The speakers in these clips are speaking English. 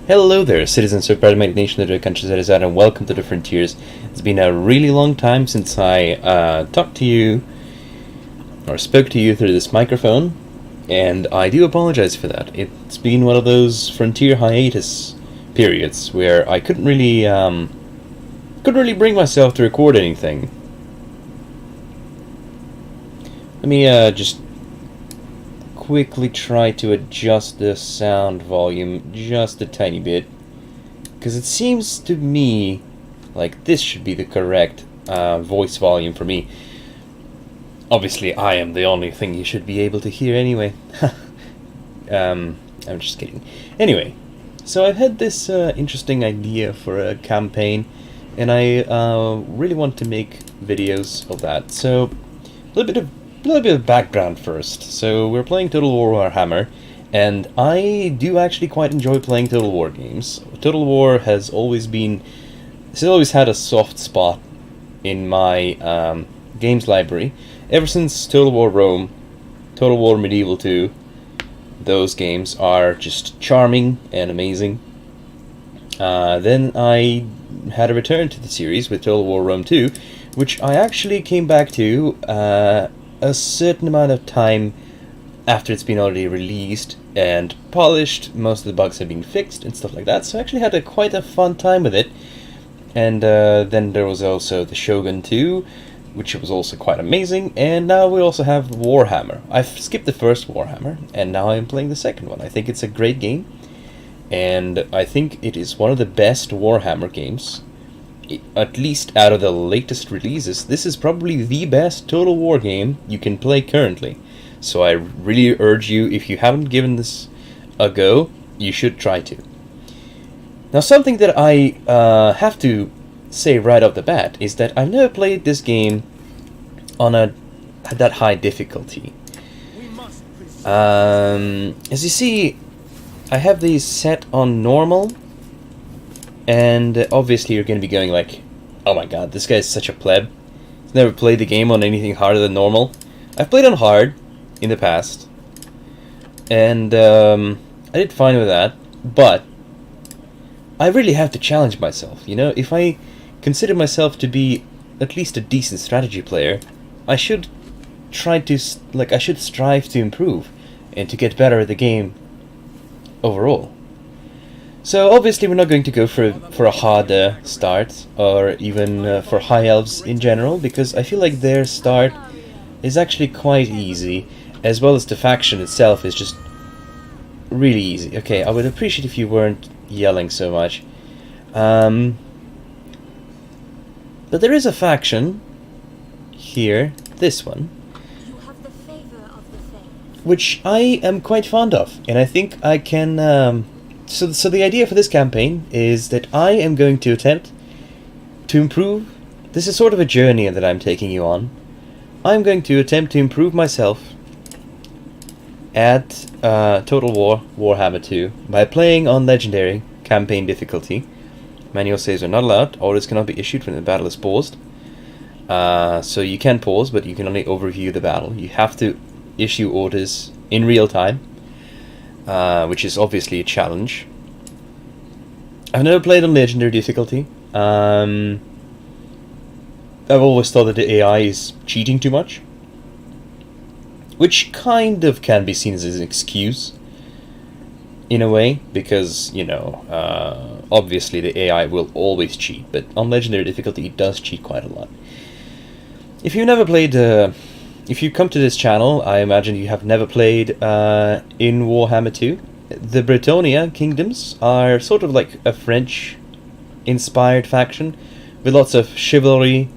Hello there, citizens of Bretonnia Nation of the countries that is out, and welcome to the Frontiers. It's been a really long time since I talked to you, or spoke to you through this microphone, and I do apologize for that. It's been one of those Frontier hiatus periods where I couldn't really bring myself to record anything. Let me just quickly try to adjust the sound volume just a tiny bit, because it seems to me like this should be the correct voice volume for me. Obviously I am the only thing you should be able to hear anyway. I'm just kidding. Anyway, so I've had this interesting idea for a campaign, and I really want to make videos of that. So a little bit of background first. So we're playing Total War Warhammer, and I do actually quite enjoy playing Total War games. Total War has always had a soft spot in my games library ever since Total War Rome, Total War Medieval 2. Those games are just charming and amazing. Then I had a return to the series with Total War Rome 2, which I actually came back to a certain amount of time after it's been already released and polished. Most of the bugs have been fixed and stuff like that, so I actually had quite a fun time with it. And then there was also the Shogun 2, which was also quite amazing, and now we also have Warhammer. I've skipped the first Warhammer, and now I'm playing the second one. I think it's a great game, and I think it is one of the best Warhammer games. At least out of the latest releases, this is probably the best Total War game you can play currently. So I really urge you, if you haven't given this a go, you should try to. Now, something that I have to say right off the bat is that I've never played this game on that high difficulty. As you see, I have these set on normal. And obviously you're going to be going like, oh my god, this guy's such a pleb. He's never played the game on anything harder than normal. I've played on hard in the past, and I did fine with that, but I really have to challenge myself. You know, if I consider myself to be at least a decent strategy player, I should strive to improve and to get better at the game overall. So obviously we're not going to go for a hard start, or even for high elves in general, because I feel like their start is actually quite easy, as well as the faction itself is just really easy. Okay, I would appreciate if you weren't yelling so much. But there is a faction here, this one, which I am quite fond of, and I think I can... So the idea for this campaign is that I am going to attempt to improve. This is sort of a journey that I'm taking you on. I'm going to attempt to improve myself at Total War Warhammer 2 by playing on Legendary campaign difficulty. Manual saves are not allowed. Orders cannot be issued when the battle is paused. So you can pause, but you can only overview the battle. You have to issue orders in real time. Which is obviously a challenge. I've never played on Legendary difficulty. I've always thought that the AI is cheating too much, which kind of can be seen as an excuse, in a way, because, you know, obviously the AI will always cheat, but on Legendary difficulty it does cheat quite a lot. If you've never played... If you come to this channel, I imagine you have never played in Warhammer 2. The Bretonnia kingdoms are sort of like a French-inspired faction, with lots of chivalry,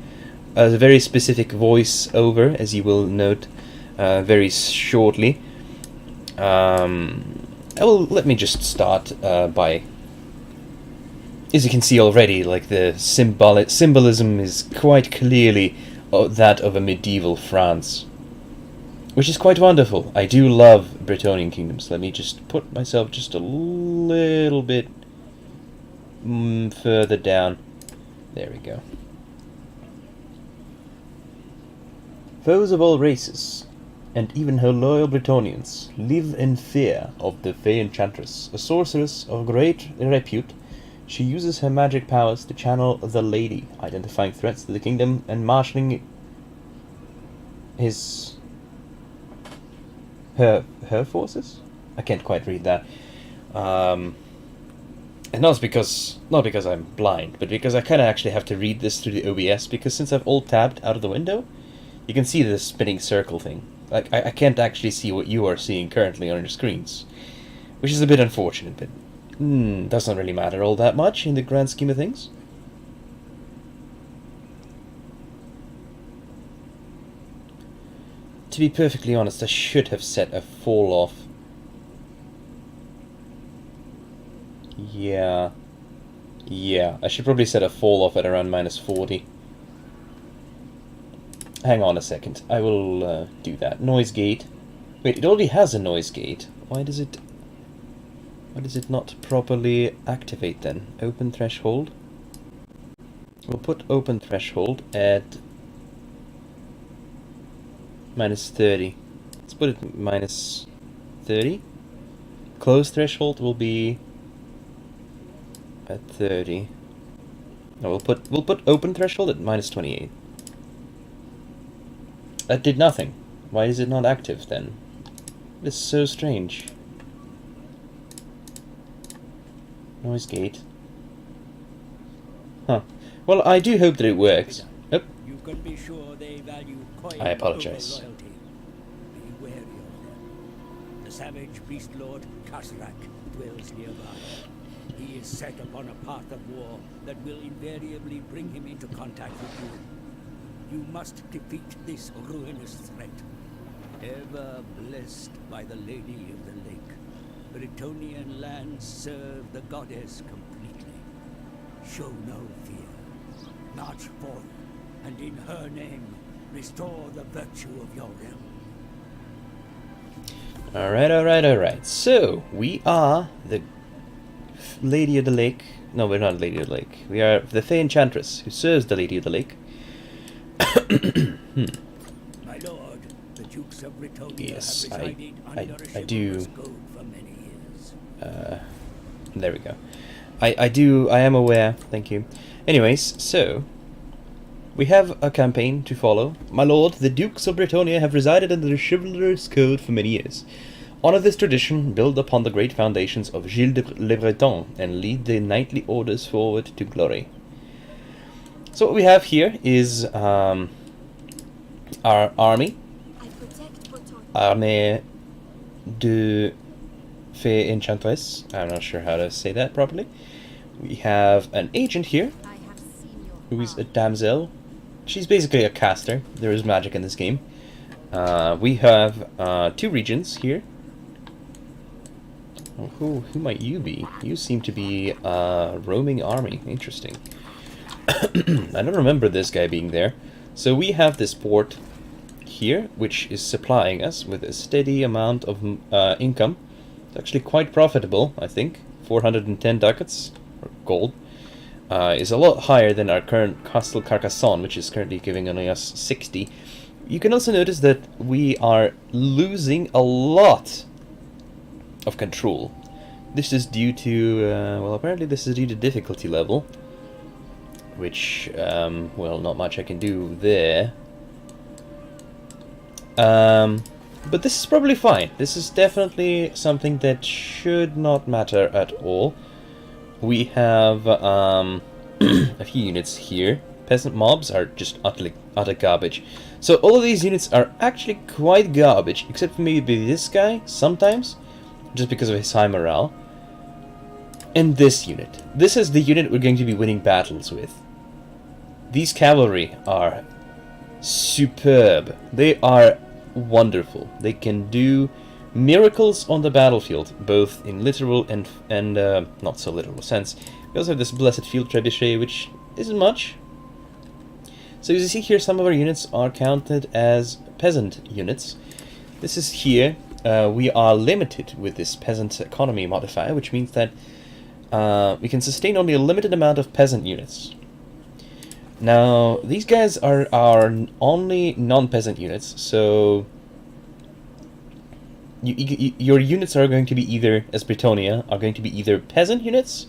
a very specific voice-over, as you will note very shortly. Let me just start by... As you can see already, like the symbolism is quite clearly that of a medieval France, which is quite wonderful. I do love Bretonnian kingdoms. Let me just put myself just a little bit further down. There we go. Foes of all races. and even her loyal Bretonnians live in fear of the Fey Enchantress, a sorceress of great repute. She uses her magic powers to channel the Lady, identifying threats to the kingdom and marshalling her forces? I can't quite read that. And not because I'm blind, but because I kind of actually have to read this through the OBS, because since I've alt-tabbed out of the window, you can see this spinning circle thing. Like, I can't actually see what you are seeing currently on your screens, which is a bit unfortunate, but doesn't really matter all that much in the grand scheme of things. To be perfectly honest, I should have set a fall off. Yeah, I should probably set a fall off at around -40. Hang on a second, I will do that. Noise gate. Wait, it already has a noise gate. Why does it not properly activate then? Open threshold. We'll put open threshold at -30. Let's put it -30. Close threshold will be at 30. No, we'll put open threshold at -28. That did nothing. Why is it not active then? It's so strange. Noise gate. Huh. Well, I do hope that it works. Oh. You can be sure they value coin I apologize. over loyalty. Be wary of them. The savage beast lord Kasrak dwells nearby. He is set upon a path of war that will invariably bring him into contact with you. You must defeat this ruinous threat. Ever blessed by the Lady of the Lake, Bretonnian lands serve the goddess completely. Show no fear. March forth, and in her name, restore the virtue of your realm. Alright. So, we are the Lady of the Lake. No, we're not Lady of the Lake. We are the Fey Enchantress, who serves the Lady of the Lake. My lord, the Dukes of Bretonnia Yes, have resided under I a do. chivalrous code for many years. There we go. I am aware, thank you. Anyways, so, we have a campaign to follow. My lord, the Dukes of Bretonnia have resided under a chivalrous code for many years. Honor this tradition, build upon the great foundations of Gilles de Le Breton, and lead the knightly orders forward to glory. So what we have here is our army. Armée de Fée Enchantress. I'm not sure how to say that properly. We have an agent here, who is a damsel. She's basically a caster. There is magic in this game. We have 2 regions here. Who might you be? You seem to be a roaming army. Interesting. I don't remember this guy being there. So we have this port here, which is supplying us with a steady amount of income. It's actually quite profitable, I think. 410 ducats, or gold, is a lot higher than our current Castle Carcassonne, which is currently giving only us 60. You can also notice that we are losing a lot of control. This is due to, well, apparently this is due to difficulty level, which, well, not much I can do there. But this is probably fine. This is definitely something that should not matter at all. We have, a few units here. Peasant mobs are just utter garbage. So all of these units are actually quite garbage, except for maybe this guy, sometimes, just because of his high morale. And this unit. This is the unit we're going to be winning battles with. These cavalry are superb. They are wonderful. They can do miracles on the battlefield, both in literal and not so literal sense. We also have this blessed field trebuchet, which isn't much. So as you see here, some of our units are counted as peasant units. This is here. We are limited with this peasant economy modifier, which means that we can sustain only a limited amount of peasant units. Now, these guys are our only non-peasant units, so your units are going to be either, as Bretonnia, are going to be either peasant units,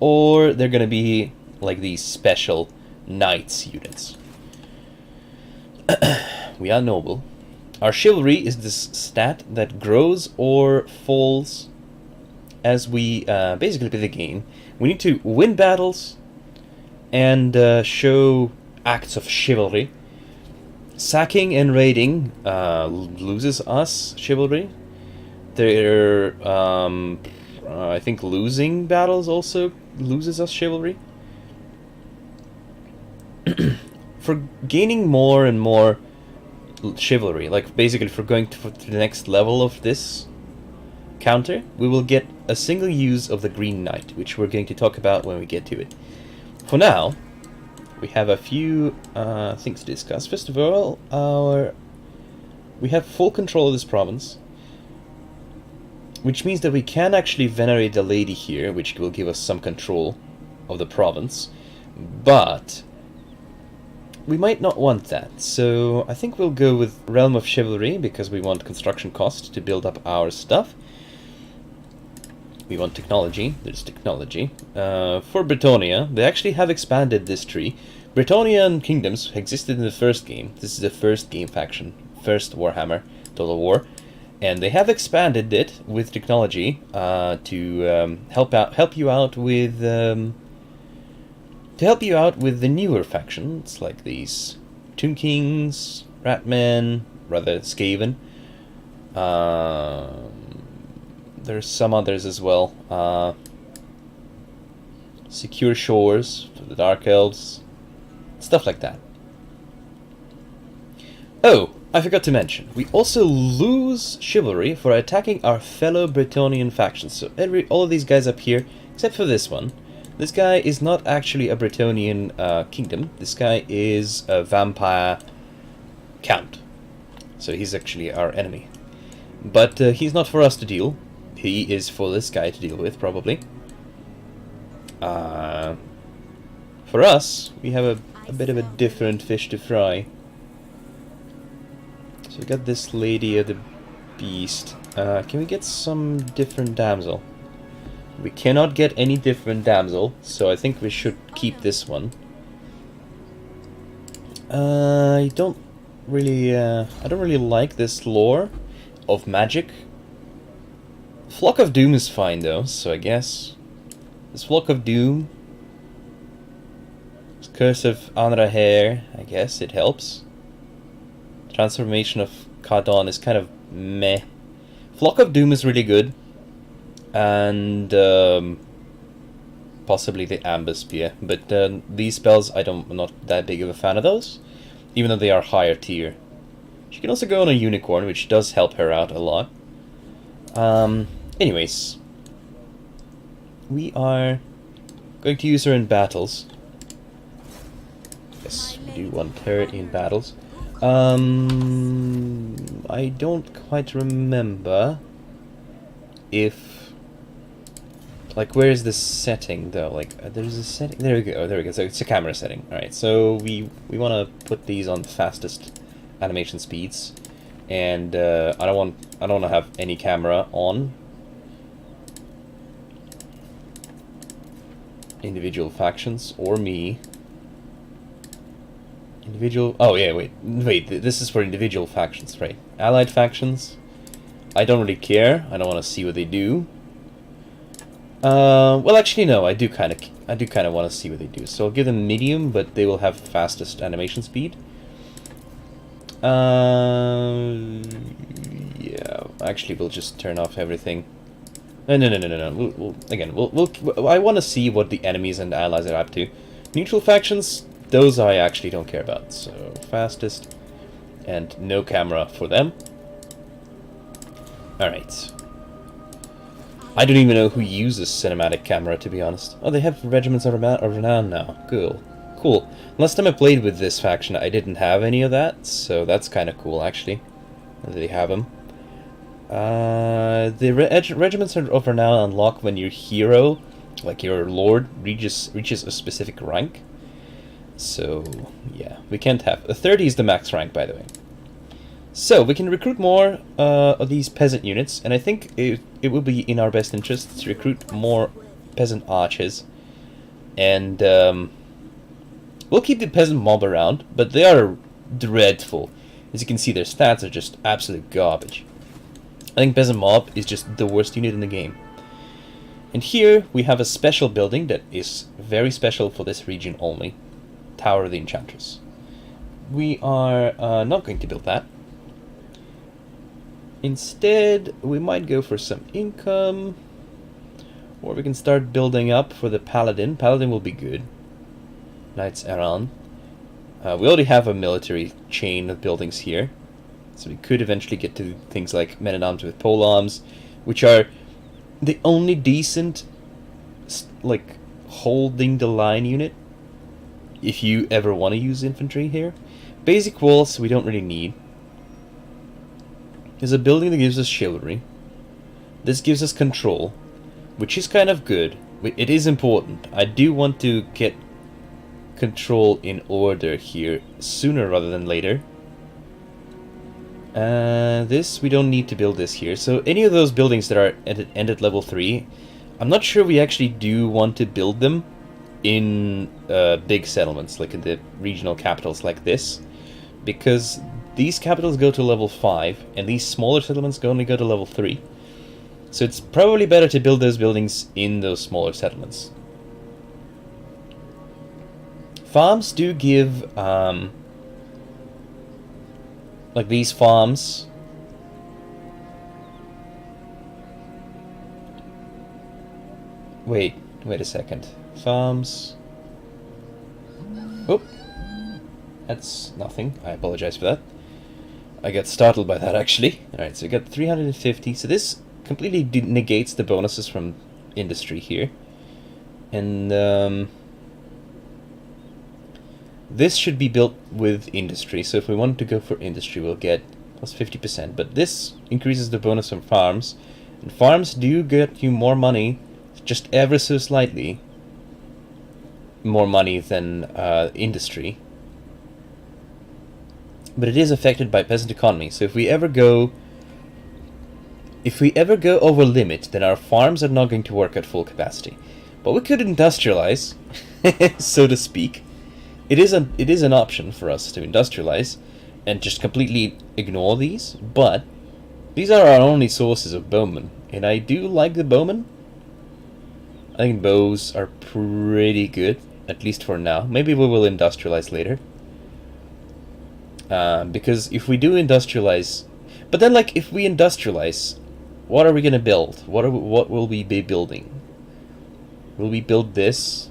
or they're going to be like these special knights units. We are noble. Our chivalry is this stat that grows or falls as we basically play the game. We need to win battles and show acts of chivalry. Sacking and raiding loses us chivalry. They're, I think losing battles also loses us chivalry. For gaining more and more chivalry, like basically for going to the next level of this counter, we will get a single use of the Green Knight, which we're going to talk about when we get to it. For now, we have a few things to discuss. First of all, we have full control of this province, which means that we can actually venerate the lady here, which will give us some control of the province, but we might not want that, so I think we'll go with Realm of Chivalry, because we want construction cost to build up our stuff. We want technology, there's technology. For Bretonnia, they actually have expanded this tree. Bretonnian kingdoms existed in the first game. This is the first game faction, first Warhammer, Total War. And they have expanded it with technology to help you out with the newer factions, like these Tomb Kings, Ratmen, rather Skaven. There's some others as well. Secure Shores for the Dark Elves, stuff like that. Oh, I forgot to mention, we also lose chivalry for attacking our fellow Bretonnian factions. So all of these guys up here, except for this one. This guy is not actually a Bretonnian kingdom. This guy is a vampire count. So he's actually our enemy. But he's not for us to deal. He is for this guy to deal with, probably. For us, we have a bit of a different fish to fry. So we got this lady of the beast. Can we get some different damsel? We cannot get any different damsel, so I think we should keep this one. I don't really like this lore of magic. Flock of Doom is fine though, so I guess this Flock of Doom, this Curse of Anraher, I guess it helps. Transformation of Cardon is kind of meh. Flock of Doom is really good. And possibly the Amber Spear, but these spells I'm not that big of a fan of those, even though they are higher tier. She can also go on a unicorn, which does help her out a lot. Anyways, we are going to use her in battles. Yes, we do want her in battles. I don't quite remember if, like, where is the setting though? Like, there's a setting. There we go. So it's a camera setting. All right. So we want to put these on fastest animation speeds, and I don't want to have any camera on individual factions or me. Individual. Oh yeah. Wait. This is for individual factions, right? Allied factions. I don't really care. I don't want to see what they do. Well, actually, no. I do kind of want to see what they do. So I'll give them medium, but they will have fastest animation speed. Yeah. Actually, we'll just turn off everything. No. I want to see what the enemies and allies are up to. Neutral factions, those I actually don't care about. So fastest, and no camera for them. All right. I don't even know who uses cinematic camera, to be honest. Oh, they have regiments of renown now. Cool. Last time I played with this faction, I didn't have any of that, so that's kind of cool, actually. They have them. The regiments of renown unlock when your hero, like your lord, reaches a specific rank. So, yeah, we can't have... 30 is the max rank, by the way. So we can recruit more of these peasant units, and I think it will be in our best interest to recruit more peasant archers. And we'll keep the peasant mob around, but they are dreadful. As you can see, their stats are just absolute garbage. I think peasant mob is just the worst unit in the game. And here we have a special building that is very special for this region only. Tower of the Enchantress. We are not going to build that. Instead, we might go for some income. Or we can start building up for the Paladin. Paladin will be good. Knights Errant. We already have a military chain of buildings here. So we could eventually get to things like men-at-arms with polearms, which are the only decent, like, holding the line unit, if you ever want to use infantry here. Basic walls we don't really need. There's a building that gives us chivalry. This gives us control, which is kind of good. It is important. I do want to get control in order here sooner rather than later. This, we don't need to build this here. So any of those buildings that are end at level 3, I'm not sure we actually do want to build them in big settlements, like in the regional capitals like this. Because these capitals go to level 5, and these smaller settlements only go to level 3. So it's probably better to build those buildings in those smaller settlements. Farms do give, like these farms. Wait a second. Farms. Oop. That's nothing. I apologize for that. I got startled by that, actually. Alright, so we got 350. So this completely negates the bonuses from industry here. And this should be built with industry. So if we want to go for industry, we'll get plus 50%. But this increases the bonus from farms. And farms do get you more money, just ever so slightly more money than industry. But it is affected by peasant economy. So if we ever go over limit, then our farms are not going to work at full capacity. But we could industrialize, so to speak. It is an option for us to industrialize and just completely ignore these. But these are our only sources of bowmen, and I do like the bowmen. I think bows are pretty good, at least for now. Maybe we will industrialize later. Because if we do industrialize, but then like if we industrialize, what are we gonna build? What will we be building? Will we build this?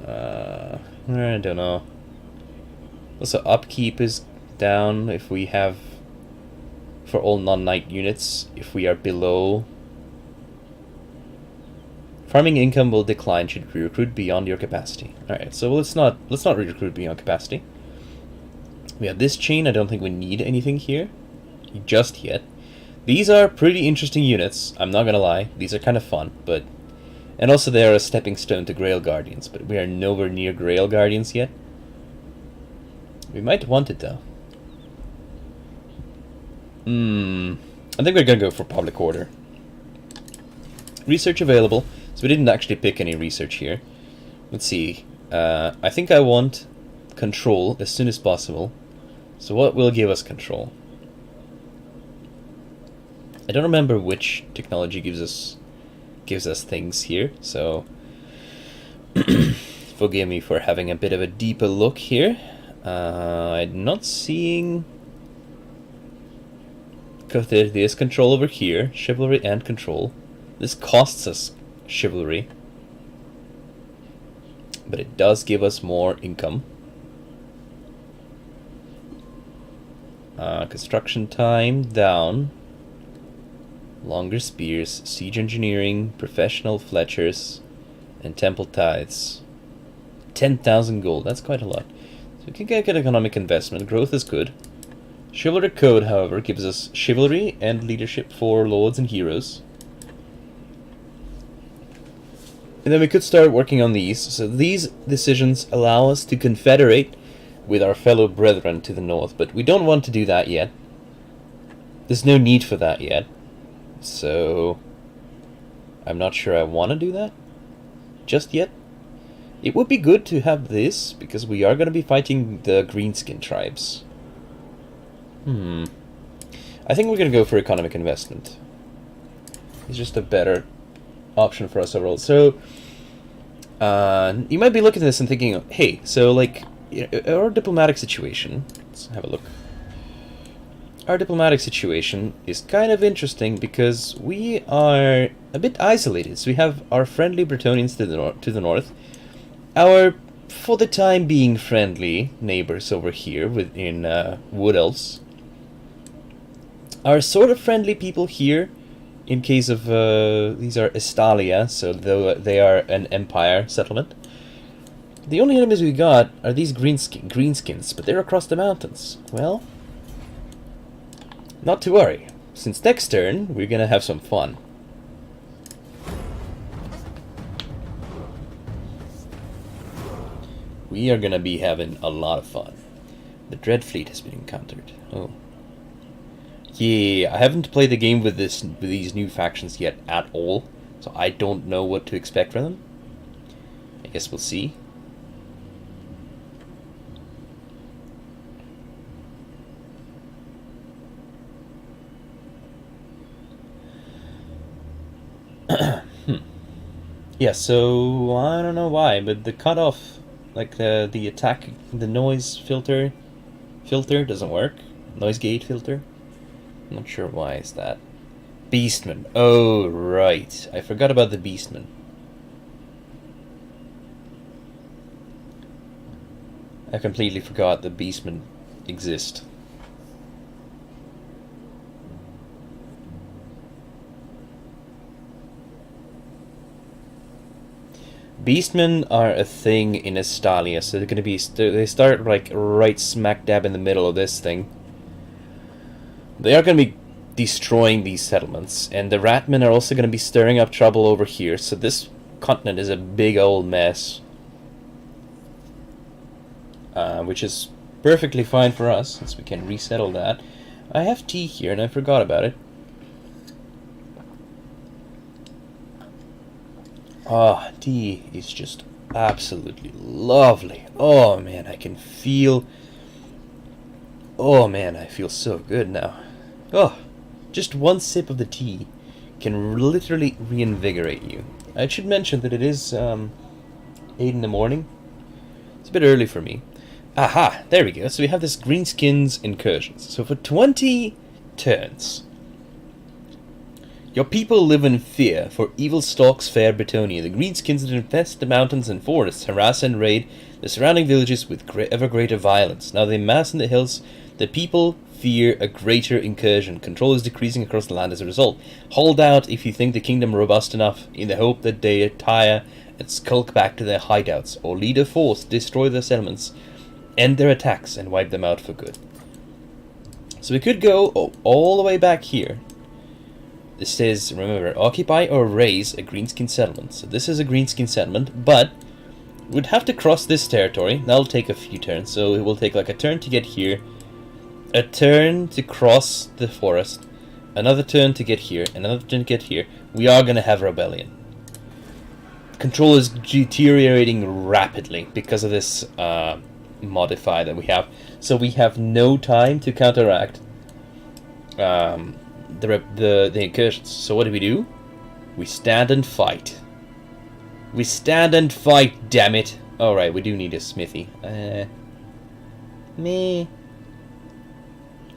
I don't know. Also, upkeep is down if we have, for all non-knight units, if we are below. Farming income will decline should we recruit beyond your capacity. Alright, so let's not recruit beyond capacity. We have this chain. I don't think we need anything here just yet. These are pretty interesting units, I'm not gonna lie. These are kind of fun, but... And also they are a stepping stone to Grail Guardians, but we are nowhere near Grail Guardians yet. We might want it, though. I think we're gonna go for Public Order. Research available. So we didn't actually pick any research here. Let's see. I think I want control as soon as possible. So what will give us control? I don't remember which technology gives us things here, so forgive me for having a bit of a deeper look here. I'm not seeing... Because there's control over here, chivalry and control. This costs us chivalry, but it does give us more income. Construction time down. Longer spears, siege engineering, professional fletchers, and temple tithes. 10,000 gold, that's quite a lot. So we can get economic investment, growth is good. Chivalry code, however, gives us chivalry and leadership for lords and heroes. And then we could start working on these. So these decisions allow us to confederate with our fellow brethren to the north, but we don't want to do that yet. There's no need for that yet. So I'm not sure I want to do that just yet. It would be good to have this, because we are going to be fighting the greenskin tribes. I think we're going to go for economic investment. It's just a better option for us overall. So, you might be looking at this and thinking, hey, so, like, our diplomatic situation... Let's have a look. Our diplomatic situation is kind of interesting because we are a bit isolated. So we have our friendly Bretonnians to the north, our, for the time being, friendly neighbors over here within Wood Elves, our sort of friendly people here, in case of these are Estalia, so though they are an empire settlement. The only enemies we got are these greenskins, but they're across the mountains. Well, not to worry. Since next turn, we're gonna have some fun. We are gonna be having a lot of fun. The Dread Fleet has been encountered. Oh. Yeah, I haven't played the game with these new factions yet at all, so I don't know what to expect from them. I guess we'll see. Yeah, so I don't know why, but the cutoff, like the attack, the noise filter doesn't work. Noise gate filter. I'm not sure why is that. Beastman. Oh right, I forgot about the Beastman. I completely forgot the Beastmen exist. Beastmen are a thing in Estalia, so they're gonna be they start like right smack dab in the middle of this thing. They are gonna be destroying these settlements, and the Ratmen are also gonna be stirring up trouble over here. So this continent is a big old mess, which is perfectly fine for us since we can resettle that. I have tea here, and I forgot about it. Ah, tea is just absolutely lovely. Oh man, I can feel... Oh man, I feel so good now. Oh, just one sip of the tea can literally reinvigorate you. I should mention that it is 8 in the morning. It's a bit early for me. Aha, there we go. So we have this Greenskins incursions. So for 20 turns... Your people live in fear, for evil stalks fair Bretonnia. The greenskins that infest the mountains and forests harass and raid the surrounding villages with ever greater violence. Now they mass in the hills. The people fear a greater incursion. Control is decreasing across the land as a result. Hold out if you think the kingdom robust enough, in the hope that they tire and skulk back to their hideouts, or lead a force, destroy their settlements, end their attacks, and wipe them out for good. So we could go all the way back here. This says, remember, occupy or raise a greenskin settlement. So this is a greenskin settlement, but we'd have to cross this territory. That'll take a few turns, so it will take like a turn to get here, a turn to cross the forest, another turn to get here, another turn to get here. We are going to have rebellion. Control is deteriorating rapidly because of this modify that we have. So we have no time to counteract the incursions. So what do? We stand and fight. We stand and fight, damn it. Alright, we do need a smithy. Me.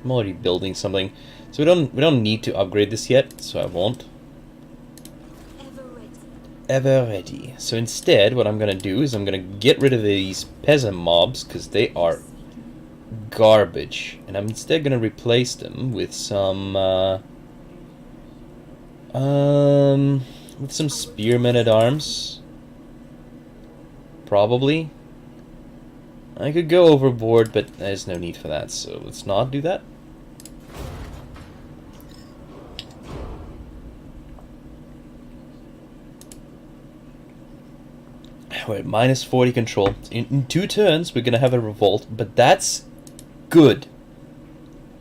I'm already building something. So we don't need to upgrade this yet, so I won't. Ever ready. So instead, what I'm gonna do is I'm gonna get rid of these peasant mobs, because they are garbage. And I'm instead gonna replace them with some spearmen at arms. Probably. I could go overboard, but there's no need for that, so let's not do that. We're at minus 40 control. In 2 turns, we're gonna have a revolt, but that's good.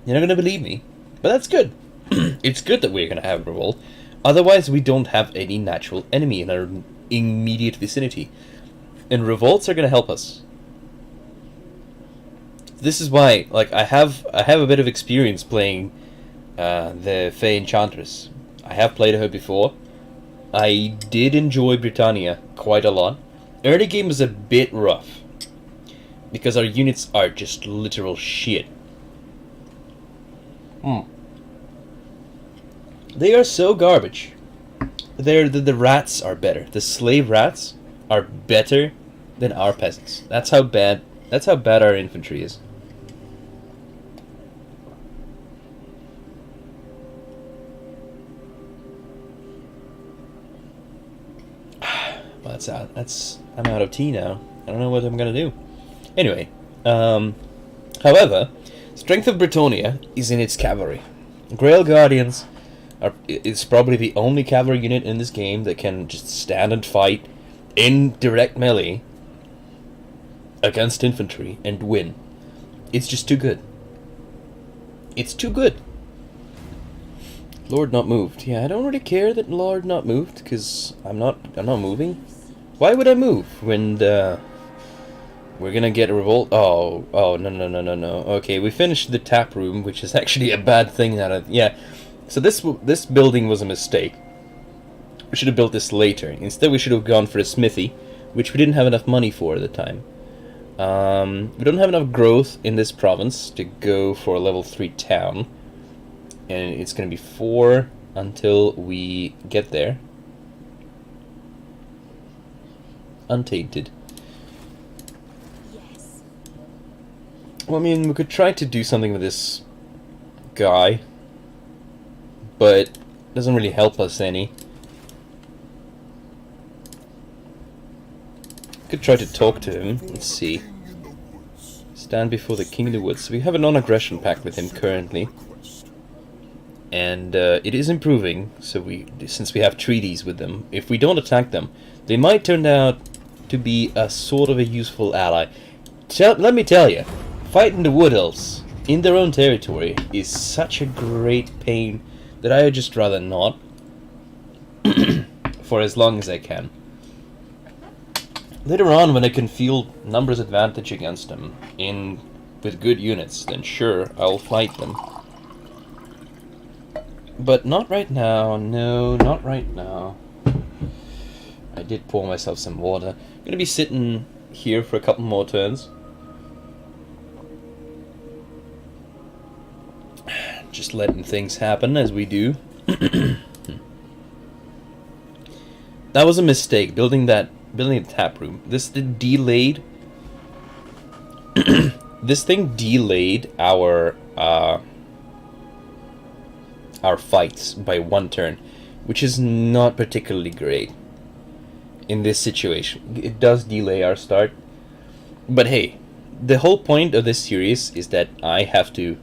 You're not gonna believe me, But that's good. It's good that we're gonna have a revolt. Otherwise, we don't have any natural enemy in our immediate vicinity. And revolts are gonna help us. This is why, like, I have a bit of experience playing the Fey Enchantress. I have played her before. I did enjoy Bretonnia quite a lot. Early game was a bit rough, because our units are just literal shit. They are so garbage. The rats are better. The slave rats are better than our peasants. That's how bad our infantry is. Well, I'm out of tea now. I don't know what I'm gonna do. Anyway, however, strength of Bretonnia is in its cavalry. Grail Guardians is probably the only cavalry unit in this game that can just stand and fight in direct melee against infantry and win. It's just too good. It's too good. Lord not moved. Yeah, I don't really care that Lord not moved, because I'm not moving. Why would I move when we're gonna get a revolt? Oh, no. Okay, we finished the tap room, which is actually a bad thing. Yeah. So this building was a mistake. We should have built this later. Instead, we should have gone for a smithy, which we didn't have enough money for at the time. We don't have enough growth in this province to go for a level 3 town. And it's going to be 4 until we get there. Untainted. Yes. Well, I mean, we could try to do something with this guy, but it doesn't really help us any. Could try to talk to him. Let's see. Stand before the king in the woods. We have a non-aggression pact with him currently, and it is improving. So since we have treaties with them, if we don't attack them, they might turn out to be a sort of a useful ally. Let me tell you, fighting the wood elves in their own territory is such a great pain that I would just rather not for as long as I can. Later on, when I can feel numbers advantage against them with good units, then sure, I'll fight them. But not right now. No, not right now. I did pour myself some water. I'm gonna be sitting here for a couple more turns. Just letting things happen as we do. That was a mistake, building a tap room. This thing delayed our fights by 1 turn, which is not particularly great in this situation. It does delay our start, but hey, the whole point of this series is that I have to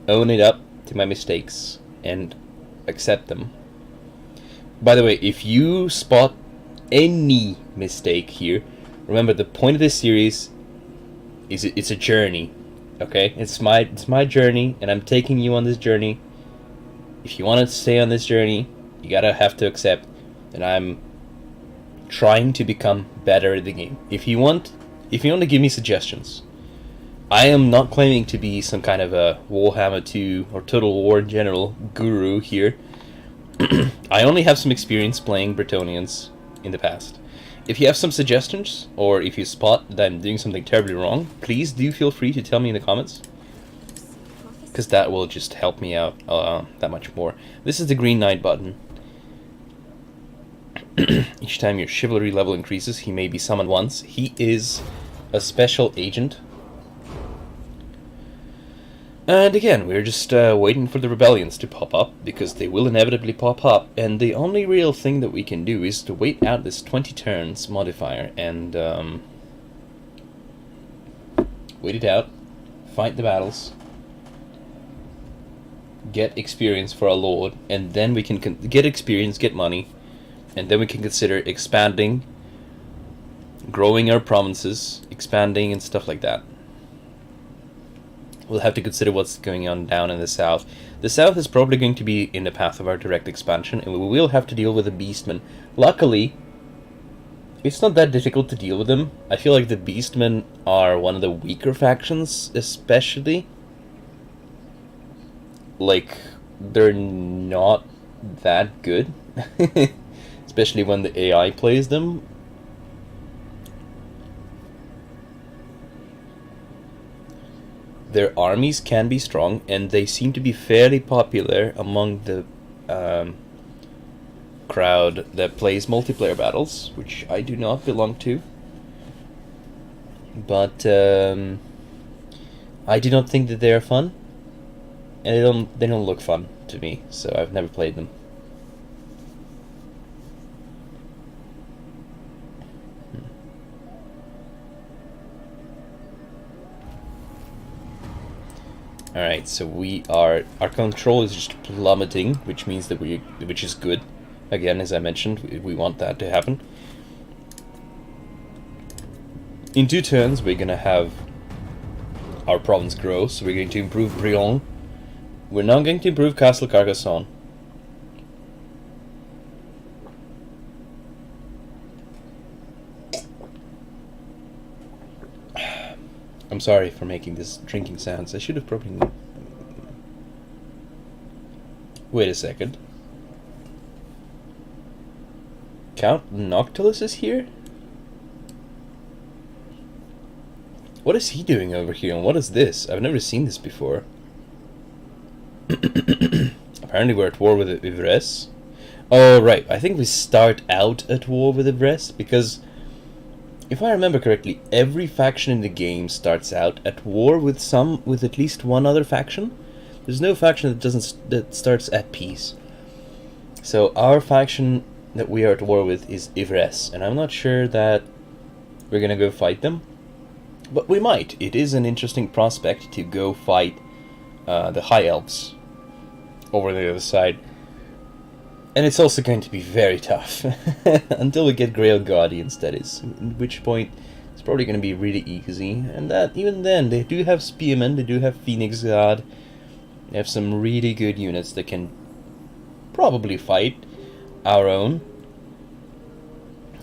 own it up to my mistakes and accept them. By the way, if you spot any mistake here, remember the point of this series is it's a journey. Okay, it's my journey, and I'm taking you on this journey. If you want to stay on this journey, you have to accept that I'm trying to become better at the game. If you want to give me suggestions, I am not claiming to be some kind of a Warhammer 2 or Total War in general guru here. I only have some experience playing Bretonnians in the past. If you have some suggestions, or if you spot that I'm doing something terribly wrong, please do feel free to tell me in the comments, because that will just help me out that much more. This is the Green Knight button. Each time your chivalry level increases, he may be summoned once. He is a special agent. And again, we're just waiting for the rebellions to pop up, because they will inevitably pop up, and the only real thing that we can do is to wait out this 20 turns modifier, and wait it out, fight the battles, get experience for our lord, and then we can get experience, get money, and then we can consider expanding, growing our provinces, expanding and stuff like that. We'll have to consider what's going on down in the south. The south is probably going to be in the path of our direct expansion, and we will have to deal with the Beastmen. Luckily, it's not that difficult to deal with them. I feel like the Beastmen are one of the weaker factions, especially. Like, they're not that good. Especially when the AI plays them. Their armies can be strong, and they seem to be fairly popular among the crowd that plays multiplayer battles, which I do not belong to. But I do not think that they are fun, and they don't look fun to me, so I've never played them. Alright, so our control is just plummeting, which means that which is good. Again, as I mentioned, we want that to happen. In 2 turns, we're gonna have our province grow, so we're going to improve Bretonnia. We're now going to improve Castle Carcassonne. I'm sorry for making this drinking sounds. I should have probably... Wait a second. Count Noctilus is here? What is he doing over here, and what is this? I've never seen this before. Apparently we're at war with Ivresse. Oh, right. I think we start out at war with Ivresse, because... if I remember correctly, every faction in the game starts out at war with at least one other faction. There's no faction that starts at peace. So our faction that we are at war with is Ivresse, and I'm not sure that we're gonna go fight them, but we might. It is an interesting prospect to go fight the High Elves over the other side. And it's also going to be very tough until we get Grail Guardians, that is. At which point it's probably going to be really easy. And that even then, they do have Spearmen, they do have Phoenix Guard. They have some really good units that can probably fight our own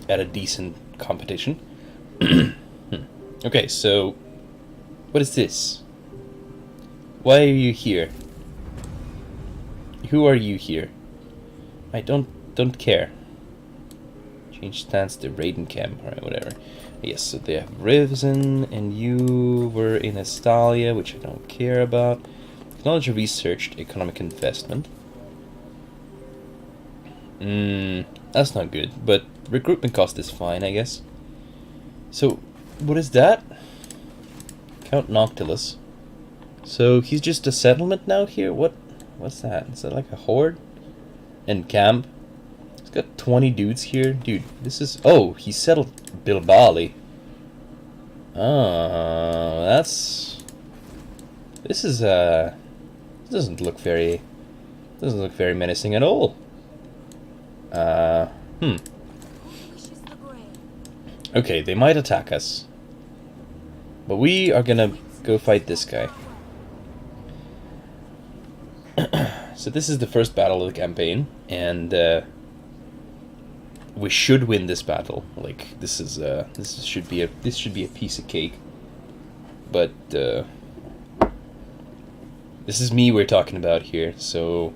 at a decent competition. Okay, so what is this? Why are you here? Who are you here? I don't care. Change stance to Raiden Camp or whatever. Yes, so they have Rivzen, and you were in Estalia, which I don't care about. Technology researched, economic investment. That's not good, but recruitment cost is fine, I guess. So, what is that? Count Noctilus. So he's just a settlement now here? What's that? Is that like a horde? And camp. He's got 20 dudes here. Dude, this is... oh, he settled Bilbali. Oh, that's... this is, doesn't look very menacing at all. Okay, they might attack us. But we are gonna go fight this guy. So this is the first battle of the campaign, and we should win this battle. Like, this should be a piece of cake. But this is me we're talking about here, so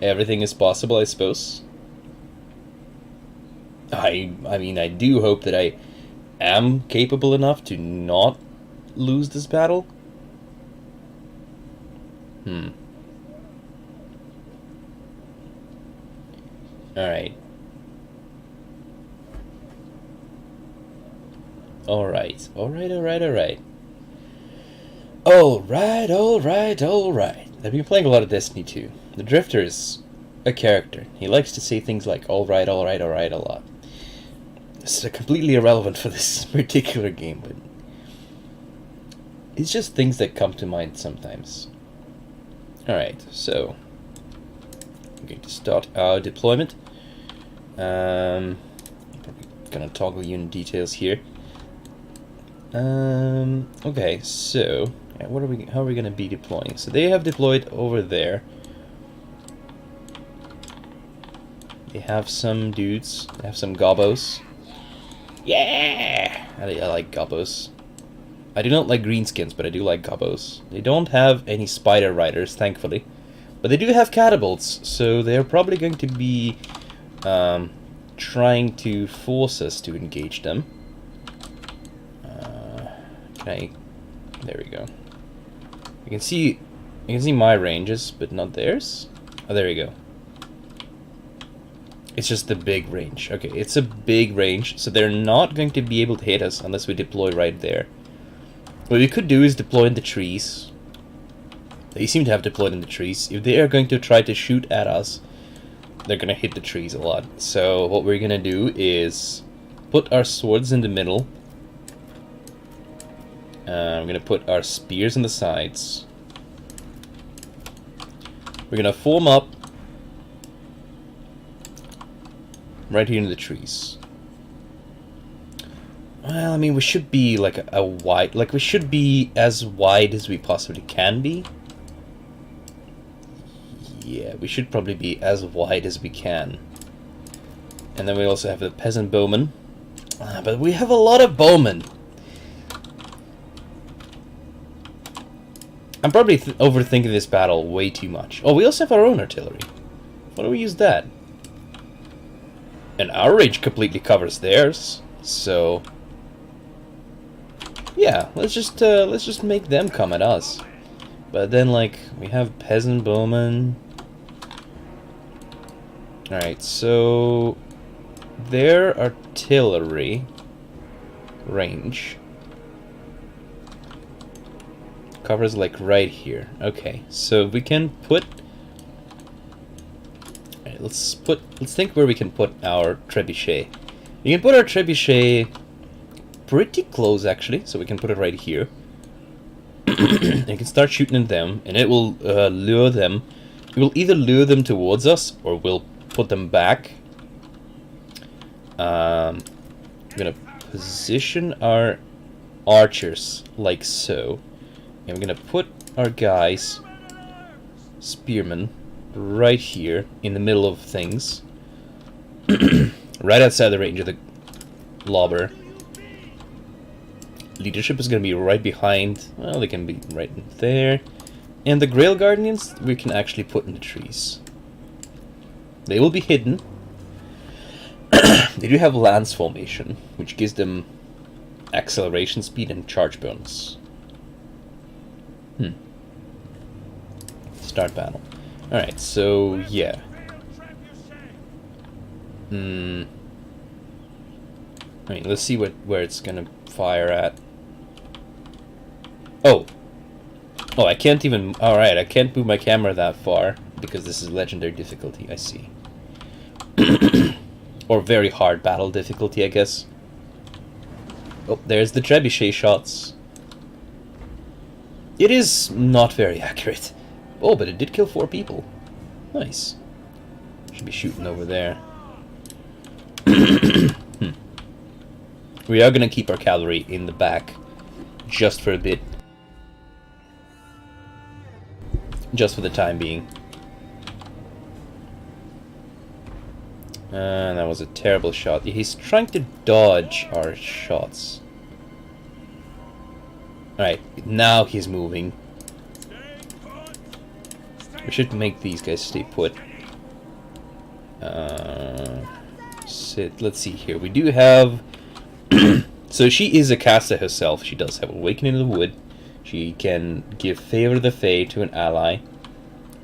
everything is possible, I suppose. I mean, I do hope that I am capable enough to not lose this battle. Alright. Alright. I've been playing a lot of Destiny 2. The Drifter is a character. He likes to say things like alright a lot. It's completely irrelevant for this particular game, but it's just things that come to mind sometimes. Alright, so I'm going to start our deployment. Probably gonna toggle unit details here. Okay, so how are we gonna be deploying? So they have deployed over there. They have some dudes. They have some gobbos. Yeah! I like gobbos. I do not like greenskins, but I do like gobbos. They don't have any spider riders, thankfully. But they do have catapults, so they're probably going to be trying to force us to engage them. There we go. You can see my ranges, but not theirs. Oh, there we go. It's just the big range. Okay, it's a big range, so they're not going to be able to hit us unless we deploy right there. What we could do is deploy in the trees. They seem to have deployed in the trees. If they are going to try to shoot at us, they're going to hit the trees a lot. So what we're going to do is put our swords in the middle. I'm going to put our spears on the sides. We're going to form up right here in the trees. Well, I mean, we should be like a wide, like we should be as wide as we possibly can be. Yeah, we should probably be as wide as we can. And then we also have the peasant bowmen. But we have a lot of bowmen. I'm probably overthinking this battle way too much. Oh, we also have our own artillery. Why don't we use that? And our range completely covers theirs, so yeah, let's just make them come at us. But then, like, we have peasant bowmen. All right, so their artillery range covers like right here. Okay, so we can put. Right, let's think where we can put our trebuchet. We can put our trebuchet pretty close, actually, so we can put it right here. And you can start shooting at them, and it will lure them. It will either lure them towards us, or we'll put them back. I'm gonna position our archers like so. And we're gonna put our guys, spearmen, right here in the middle of things. Right outside the range of the lobber. Leadership is gonna be right behind. Well, they can be right there. And the Grail Guardians we can actually put in the trees. They will be hidden. They do have lance formation, which gives them acceleration speed and charge bonus. Start battle. Alright, so yeah. I mean, let's see where it's gonna fire at. Oh, I can't even. Alright, I can't move my camera that far because this is legendary difficulty, I see. Or very hard battle difficulty, I guess. Oh, there's the trebuchet shots. It is not very accurate. Oh, but it did kill 4 people. Nice. Should be shooting over there. We are gonna keep our cavalry in the back just for a bit. Just for the time being. That was a terrible shot. He's trying to dodge our shots. Alright, now he's moving. We should make these guys stay put. Let's see here. We do have... So she is a caster herself. She does have Awakening of the Wood. She can give Favor of the Fae to an ally.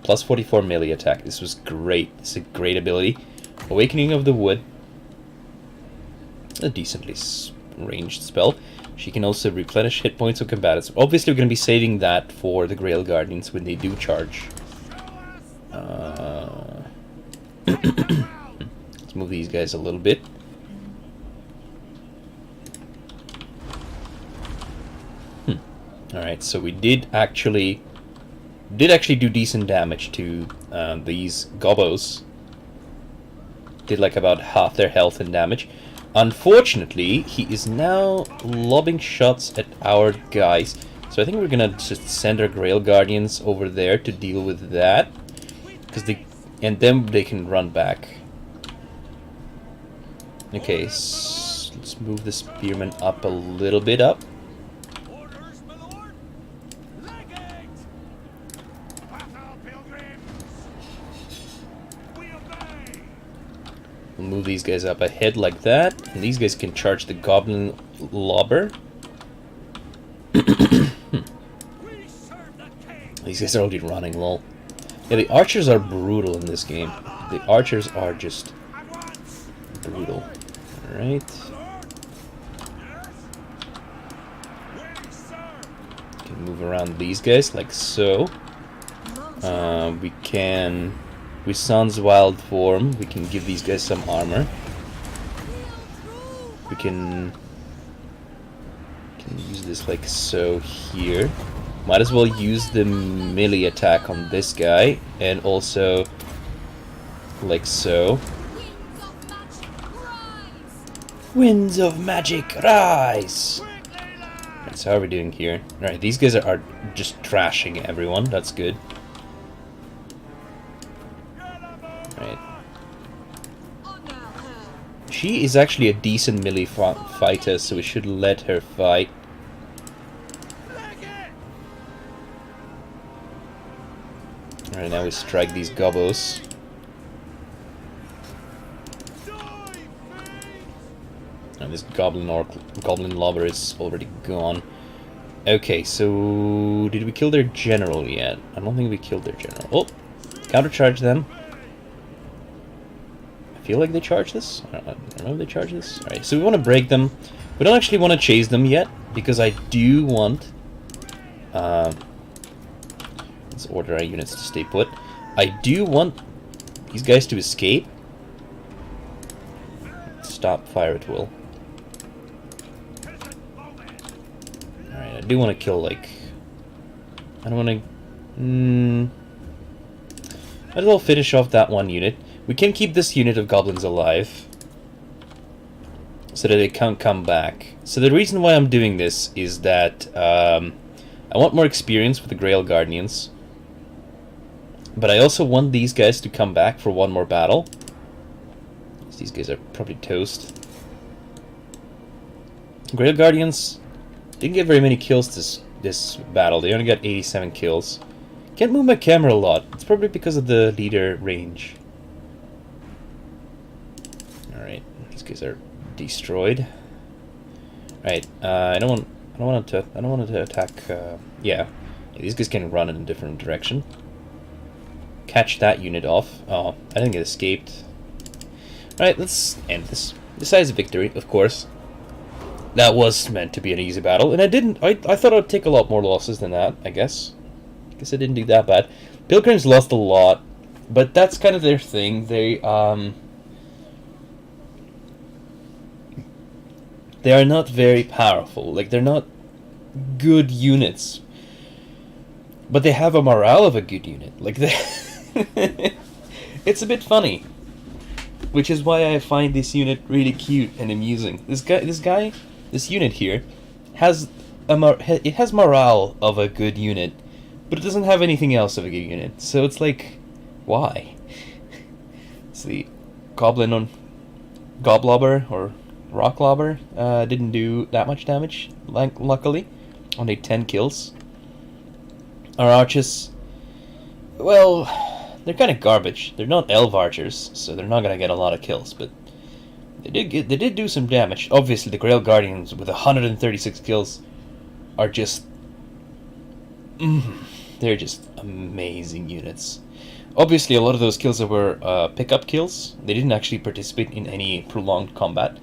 Plus 44 melee attack. This was great. This is a great ability. Awakening of the Wood. A decently ranged spell. She can also replenish hit points of combatants. Obviously, we're going to be saving that for the Grail Guardians when they do charge. Let's move these guys a little bit. Alright, so we did actually do decent damage to these gobbos. Did like about half their health and damage. Unfortunately, he is now lobbing shots at our guys. So I think we're gonna just send our Grail Guardians over there to deal with that. And then they can run back. Okay, let's move the spearmen up a little bit up. Orders, my lord. Legate. Battle, pilgrims. We obey. We'll move these guys up ahead like that, and these guys can charge the goblin lobber. We serve the king. These guys are already running, lol. Yeah, the archers are brutal in this game. The archers are just At once. brutal. Alright. Yes. We serve. Can move around these guys like so. We can, with Sun's wild form, we can give these guys some armor. We can use this like so here. Might as well use the melee attack on this guy, and also like so. Winds of magic rise! Right, so how are we doing here? Alright, these guys are just trashing everyone, that's good. Right. She is actually a decent melee fighter, so we should let her fight. Alright, now we strike these gobos. And this goblin lobber is already gone. Okay, so did we kill their general yet? I don't think we killed their general. Oh, countercharge them. I feel like they charge this. I don't know if they charge this. Alright, so we want to break them. We don't actually want to chase them yet, because I do want... let's order our units to stay put. I do want these guys to escape. Stop fire at will. Alright, I do want to kill, like... I don't want to... might as well finish off that one unit. We can keep this unit of goblins alive, so that they can't come back. So the reason why I'm doing this is that I want more experience with the Grail Guardians. But I also want these guys to come back for one more battle. These guys are probably toast. Grail Guardians didn't get very many kills this battle. They only got 87 kills. Can't move my camera a lot. It's probably because of the leader range. Alright, these guys are destroyed. Right, I don't want to attack. Yeah, these guys can run in a different direction. Catch that unit off. Oh, I think it escaped. Alright, let's end this. Decisive victory, of course. That was meant to be an easy battle, and I didn't. I thought I'd take a lot more losses than that. I guess I didn't do that bad. Pilgrims lost a lot, but that's kind of their thing. They are not very powerful. Like, they're not good units, but they have a morale of a good unit. Like, it's a bit funny, which is why I find this unit really cute and amusing. This unit here has it has morale of a good unit, but it doesn't have anything else of a good unit. So it's like, why? It's the Goblobber or Rocklobber didn't do that much damage, luckily. Only 10 kills. Our archers, well, they're kind of garbage. They're not elf archers, so they're not gonna get a lot of kills, but they did do some damage. Obviously, the Grail Guardians with 136 kills are just they're just amazing units. Obviously, a lot of those kills were pickup kills. They didn't actually participate in any prolonged combat.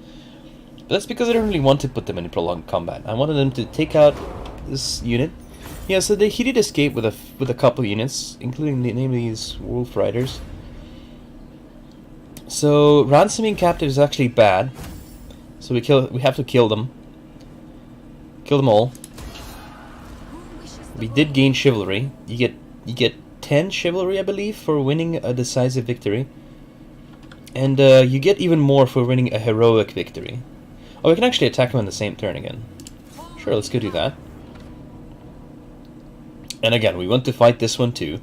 But that's because I didn't really want to put them in prolonged combat. I wanted them to take out this unit. Yeah, so he did escape with a couple units, including namely these wolf riders. So ransoming captives is actually bad. So we have to kill them. Kill them all. We did gain chivalry. You get 10 chivalry, I believe, for winning a decisive victory. And you get even more for winning a heroic victory. Oh, we can actually attack them on the same turn again. Sure, let's go do that. And again, we want to fight this one too.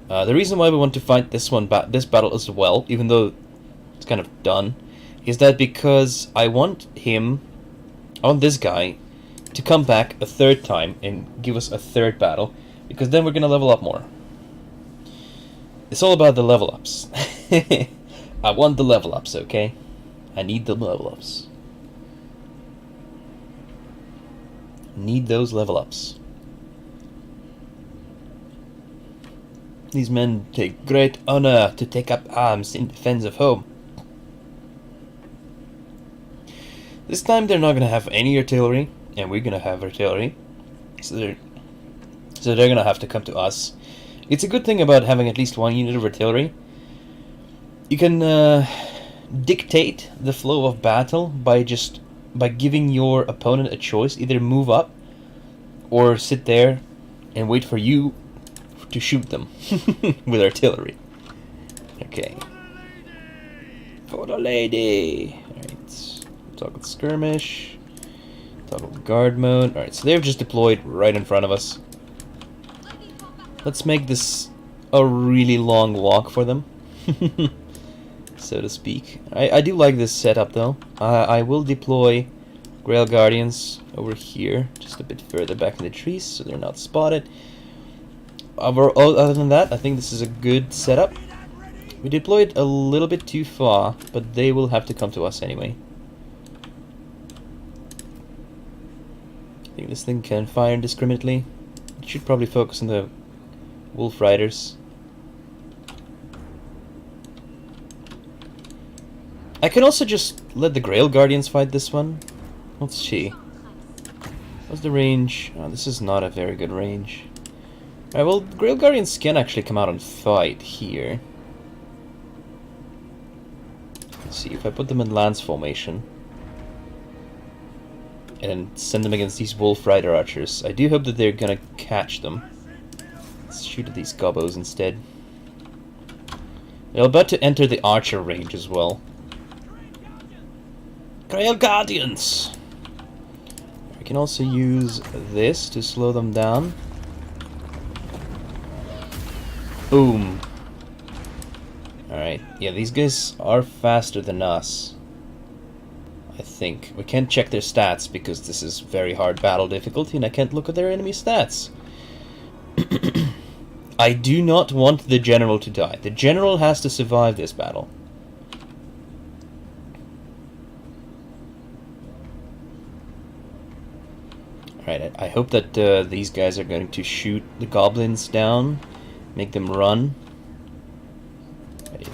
The reason why we want to fight this battle as well, even though it's kind of done, is that because I want this guy, to come back a third time and give us a third battle, because then we're gonna level up more. It's all about the level ups. I want the level ups, okay? I need the level ups. Need those level ups. These men take great honor to take up arms in defense of home. This time they're not gonna have any artillery, and we're gonna have artillery, so they're gonna have to come to us. It's a good thing about having at least one unit of artillery. You can dictate the flow of battle by giving your opponent a choice: either move up or sit there and wait for you to shoot them with artillery. Okay. For the lady! Alright. Toggle skirmish. Toggle guard mode. Alright, so they've just deployed right in front of us. Let's make this a really long walk for them, so to speak. I do like this setup though. I will deploy Grail Guardians over here, just a bit further back in the trees so they're not spotted. Other than that, I think this is a good setup. We deployed a little bit too far, but they will have to come to us anyway. I think this thing can fire indiscriminately. It should probably focus on the Wolf Riders. I can also just let the Grail Guardians fight this one. Let's see. What's the range? Oh, this is not a very good range. Alright, well, Grail Guardians can actually come out and fight here. Let's see, if I put them in lance formation and send them against these Wolf Rider archers, I do hope that they're gonna catch them. Let's shoot at these gobbos instead. They're about to enter the archer range as well. Grail Guardians! I can also use this to slow them down. Boom. Alright, yeah, these guys are faster than us. I think. We can't check their stats because this is very hard battle difficulty and I can't look at their enemy stats. I do not want the general to die. The general has to survive this battle. Alright, I hope that these guys are going to shoot the goblins down. Make them run.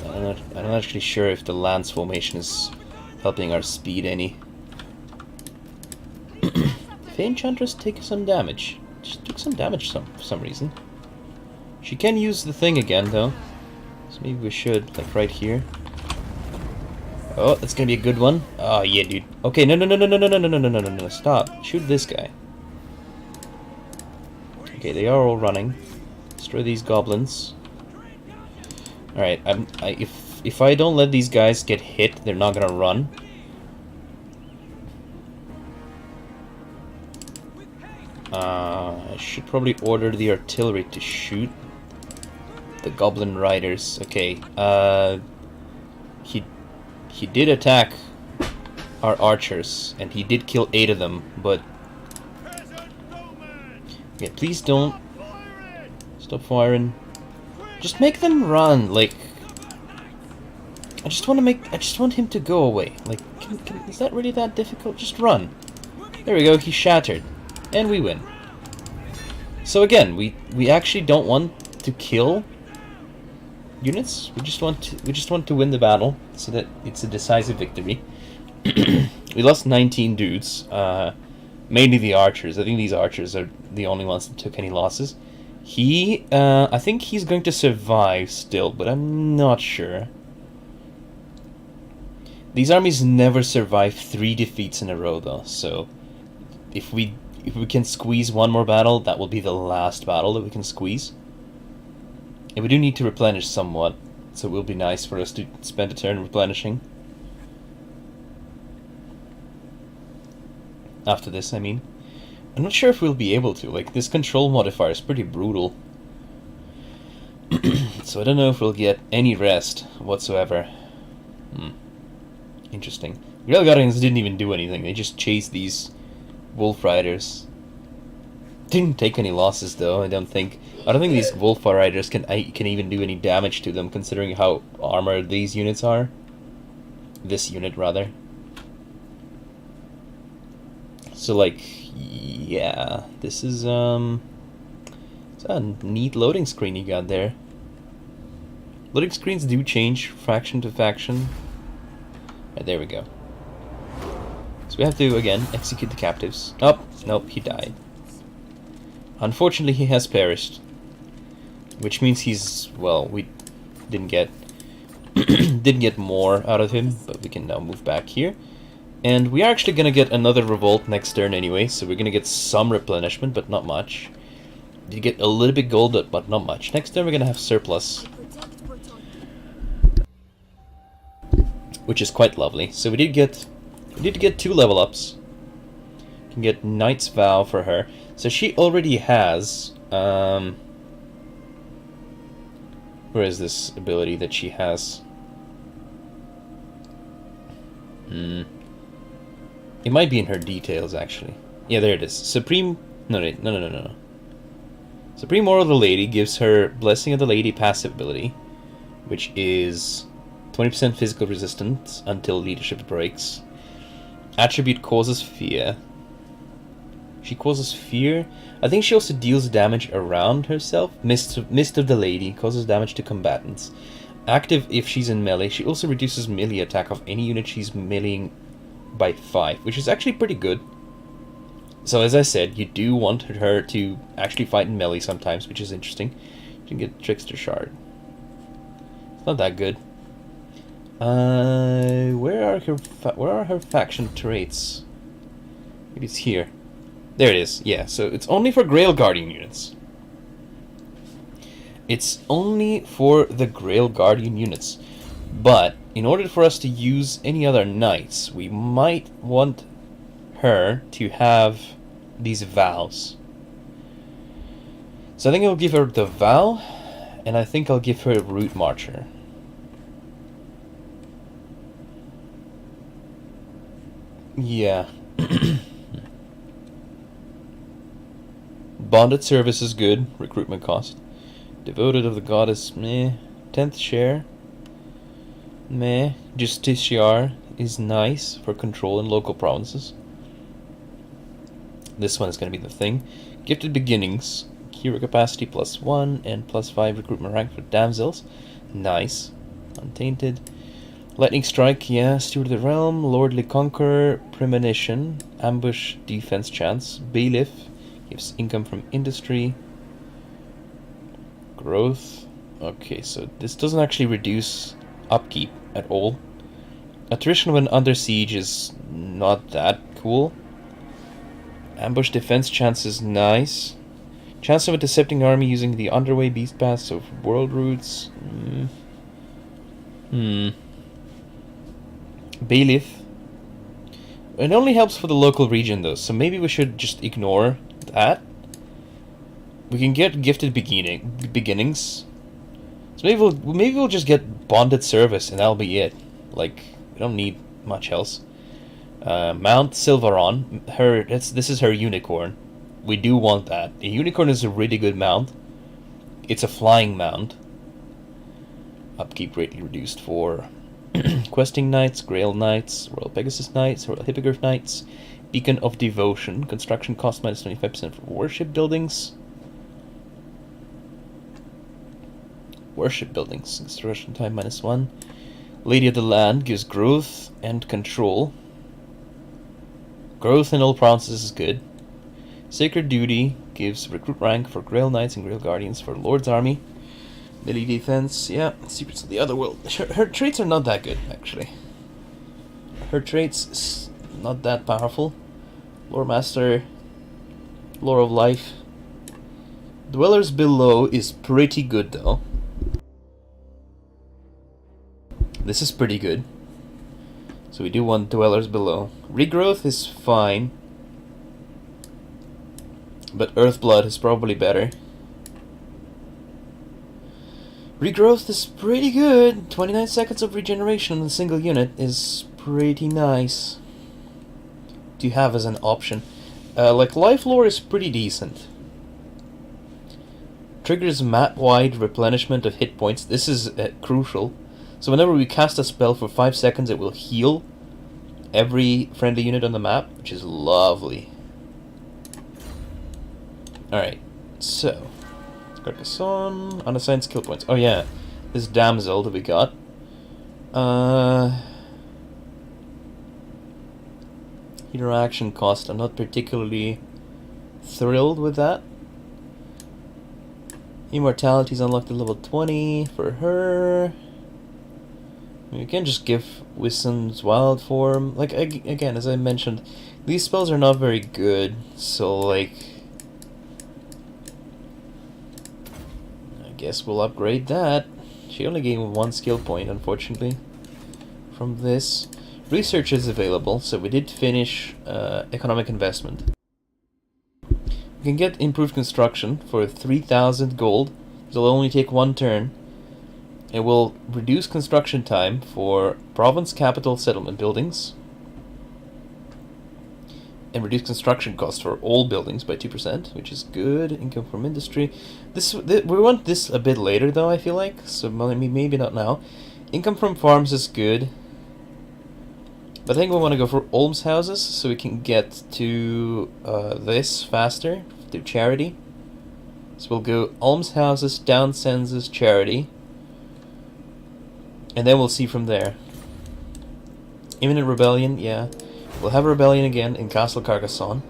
I'm not actually sure if the lance formation is helping our speed any. The Enchantress take some damage. She took some damage for some reason. She can use the thing again though. So maybe we should, like right here. Oh, that's gonna be a good one. Oh yeah, dude. Okay, no, stop. Shoot this guy. Okay, they are all running. Destroy these goblins. Alright, if I don't let these guys get hit, they're not gonna run. I should probably order the artillery to shoot the goblin riders. Okay, he did attack our archers, and he did kill 8 of them, but... Okay, please don't... Stop firing. Just make them run, like... I just want him to go away. Like, is that really that difficult? Just run. There we go, he's shattered. And we win. So again, we actually don't want to kill units. We just want to win the battle so that it's a decisive victory. We lost 19 dudes, mainly the archers. I think these archers are the only ones that took any losses. I think he's going to survive still, but I'm not sure. These armies never survive 3 defeats in a row though, so if we can squeeze one more battle, that will be the last battle that we can squeeze. And we do need to replenish somewhat, so it will be nice for us to spend a turn replenishing. After this, I mean. I'm not sure if we'll be able to, like, this control modifier is pretty brutal. So I don't know if we'll get any rest whatsoever. Interesting. Grail Guardians didn't even do anything. They just chased these Wolf Riders. Didn't take any losses though. I don't think these Wolf Riders can even do any damage to them, considering how armored these units are. This unit rather. So like, yeah, this is it's a neat loading screen you got there. Loading screens do change faction to faction. Right, there we go. So we have to again execute the captives. Oh, nope, he died. Unfortunately, he has perished, which means he's, well, we didn't get didn't get more out of him, but we can now move back here. And we are actually going to get another revolt next turn anyway, so we're going to get some replenishment, but not much. You get a little bit gold, but not much. Next turn we're going to have surplus, which is quite lovely. So we did get 2 level ups. You can get Knight's Vow for her. So she already has, where is this ability that she has? It might be in her details, actually. Yeah, there it is. Supreme... No. Supreme Oral of the Lady gives her Blessing of the Lady passive ability, which is 20% physical resistance until leadership breaks. Attribute causes fear. She causes fear. I think she also deals damage around herself. Mist of the Lady causes damage to combatants. Active if she's in melee. She also reduces melee attack of any unit she's meleeing by 5, which is actually pretty good. So as I said, you do want her to actually fight in melee sometimes, which is interesting. You can get Trickster Shard. It's not that good. Where are her faction traits? Maybe it's here. There it is. Yeah, so it's only for Grail Guardian units. It's only for the Grail Guardian units. But in order for us to use any other knights, we might want her to have these vows. So I think I'll give her the vow, and I think I'll give her a Root Marcher. Yeah. Bonded Service is good, recruitment cost. Devoted of the Goddess, meh. 10th share, meh. Justiciar is nice for control in local provinces. This one is going to be the thing. Gifted Beginnings, hero capacity +1 and +5 recruitment rank for damsels. Nice. Untainted. Lightning Strike, yeah. Steward of the Realm, Lordly Conqueror, Premonition, Ambush defense chance, Bailiff, gives income from industry, growth. Okay, so this doesn't actually reduce upkeep at all. Attrition when under siege is not that cool. Ambush defense chance is nice. Chance of a decepting army using the underway beast paths of world routes. Bailiff. It only helps for the local region though, so maybe we should just ignore that. We can get Gifted Beginnings. So maybe we'll just get Bonded Service and that'll be it. Like, we don't need much else. Mount Silveron. This is her unicorn. We do want that. A unicorn is a really good mount. It's a flying mount. Upkeep greatly reduced for Questing Knights, Grail Knights, Royal Pegasus Knights, Royal Hippogriff Knights, Beacon of Devotion, construction cost minus 25% for worship buildings. Worship buildings, construction time -1. Lady of the Land gives growth and control. Growth in all provinces is good. Sacred Duty gives recruit rank for Grail Knights and Grail Guardians for Lord's Army. Melee defense, yeah. Secrets of the Otherworld. Her traits are not that good, actually. Her traits not that powerful. Lore Master, Lore of Life. Dwellers Below is pretty good, though. This is pretty good. So we do want Dwellers Below. Regrowth is fine. But Earthblood is probably better. Regrowth is pretty good. 29 seconds of regeneration on a single unit is pretty nice to have as an option. Like, life lore is pretty decent. Triggers map-wide replenishment of hit points. This is crucial. So whenever we cast a spell for 5 seconds, it will heal every friendly unit on the map, which is lovely. Alright, so Carcassonne, unassigned skill points. Oh yeah, this damsel that we got. Hero action cost. I'm not particularly thrilled with that. Immortality is unlocked at level 20 for her. You can just give Wisdom's Wild Form. Like, again, as I mentioned, these spells are not very good, so, like, I guess we'll upgrade that. She only gained 1 skill point, unfortunately, from this. Research is available, so we did finish economic investment. We can get improved construction for 3,000 gold. It'll only take 1 turn. It will reduce construction time for province capital settlement buildings. And reduce construction costs for all buildings by 2%, which is good. Income from industry. We want this a bit later, though, I feel like. So maybe not now. Income from farms is good. But I think we want to go for almshouses, so we can get to this faster, to charity. So we'll go almshouses, down census, charity. And then we'll see from there. Imminent rebellion, yeah. We'll have a rebellion again in Castle Carcassonne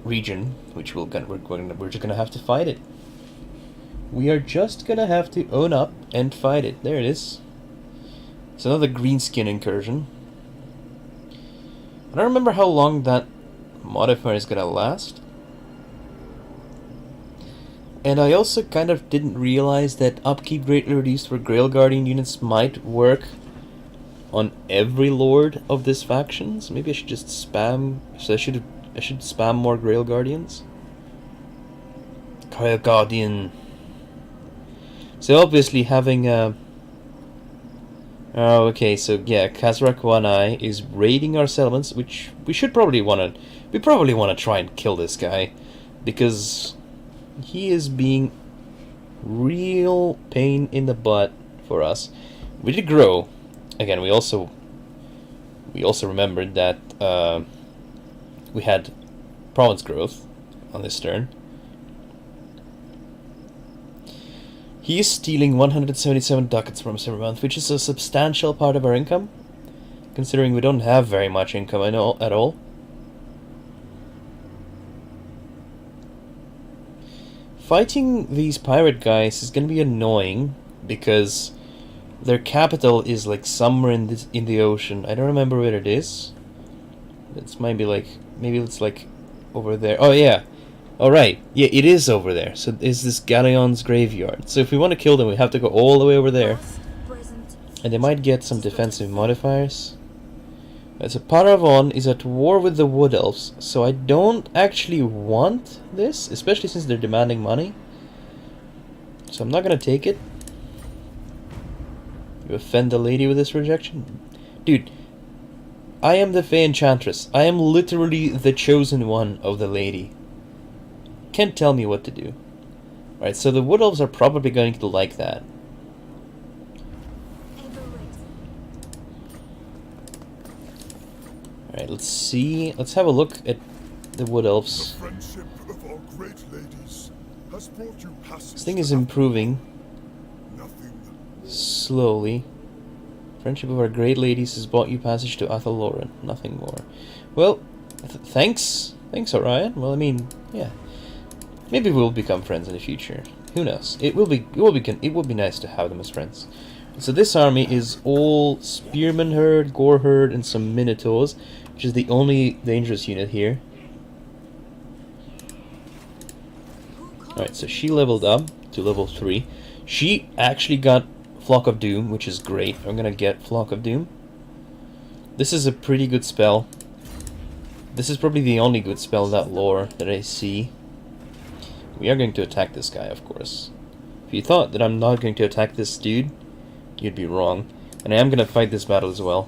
region, which we're just gonna have to fight it. We are just gonna have to own up and fight it. There it is. It's another greenskin incursion. I don't remember how long that modifier is gonna last. And I also kind of didn't realize that upkeep greatly reduced for Grail Guardian units might work on every lord of this faction. So maybe I should just spam. So I should spam more Grail Guardians. Grail Guardian. So obviously having a. Oh, okay. So yeah, Kazrak Wanai is raiding our settlements, which we probably want to try and kill this guy, because he is being real pain in the butt for us. We did grow. Again, we also remembered that we had province growth on this turn. He is stealing 177 ducats from us every month, which is a substantial part of our income, considering we don't have very much income at all. Fighting these pirate guys is going to be annoying because their capital is like somewhere in the ocean. I don't remember where it is. It's maybe it's like over there. Oh yeah. All right. Yeah, it is over there. So it's this Galleon's graveyard. So if we want to kill them, we have to go all the way over there. And they might get some defensive modifiers. So Paravon is at war with the Wood Elves, so I don't actually want this, especially since they're demanding money. So I'm not gonna take it. You offend the lady with this rejection? Dude, I am the Fey Enchantress. I am literally the chosen one of the lady. Can't tell me what to do. Alright, so the Wood Elves are probably going to like that. Alright, let's see. Let's have a look at the Wood Elves. The friendship of our great ladies has brought you passage. This thing is improving. Nothing. Slowly. Friendship of our great ladies has brought you passage to Athaloran. Nothing more. Well, thanks. Thanks, Orion. Well, I mean, yeah. Maybe we'll become friends in the future. Who knows? It will be nice to have them as friends. So this army is all Spearman Herd, Gore Herd, and some Minotaurs, which is the only dangerous unit here. Alright, so she leveled up to level 3. She actually got Flock of Doom, which is great. I'm gonna get Flock of Doom. This is a pretty good spell. This is probably the only good spell in that lore that I see. We are going to attack this guy, of course. If you thought that I'm not going to attack this dude, you'd be wrong. And I am going to fight this battle as well.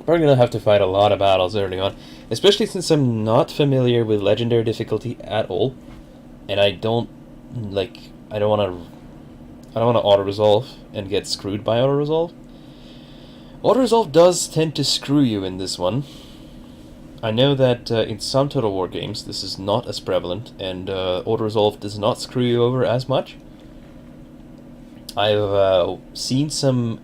Probably gonna have to fight a lot of battles early on, especially since I'm not familiar with legendary difficulty at all, and I don't want to auto resolve and get screwed by auto resolve. Auto resolve does tend to screw you in this one. I know that in some Total War games this is not as prevalent, and auto resolve does not screw you over as much. I've seen some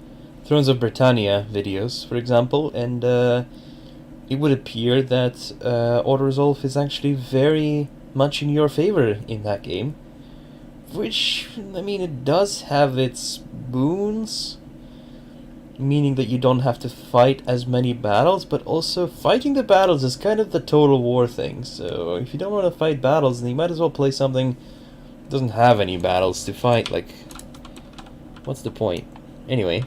Thrones of Bretonnia videos, for example, and it would appear that auto-resolve is actually very much in your favor in that game. Which, I mean, it does have its boons, meaning that you don't have to fight as many battles, but also fighting the battles is kind of the Total War thing, so if you don't want to fight battles, then you might as well play something that doesn't have any battles to fight, like, what's the point? Anyway.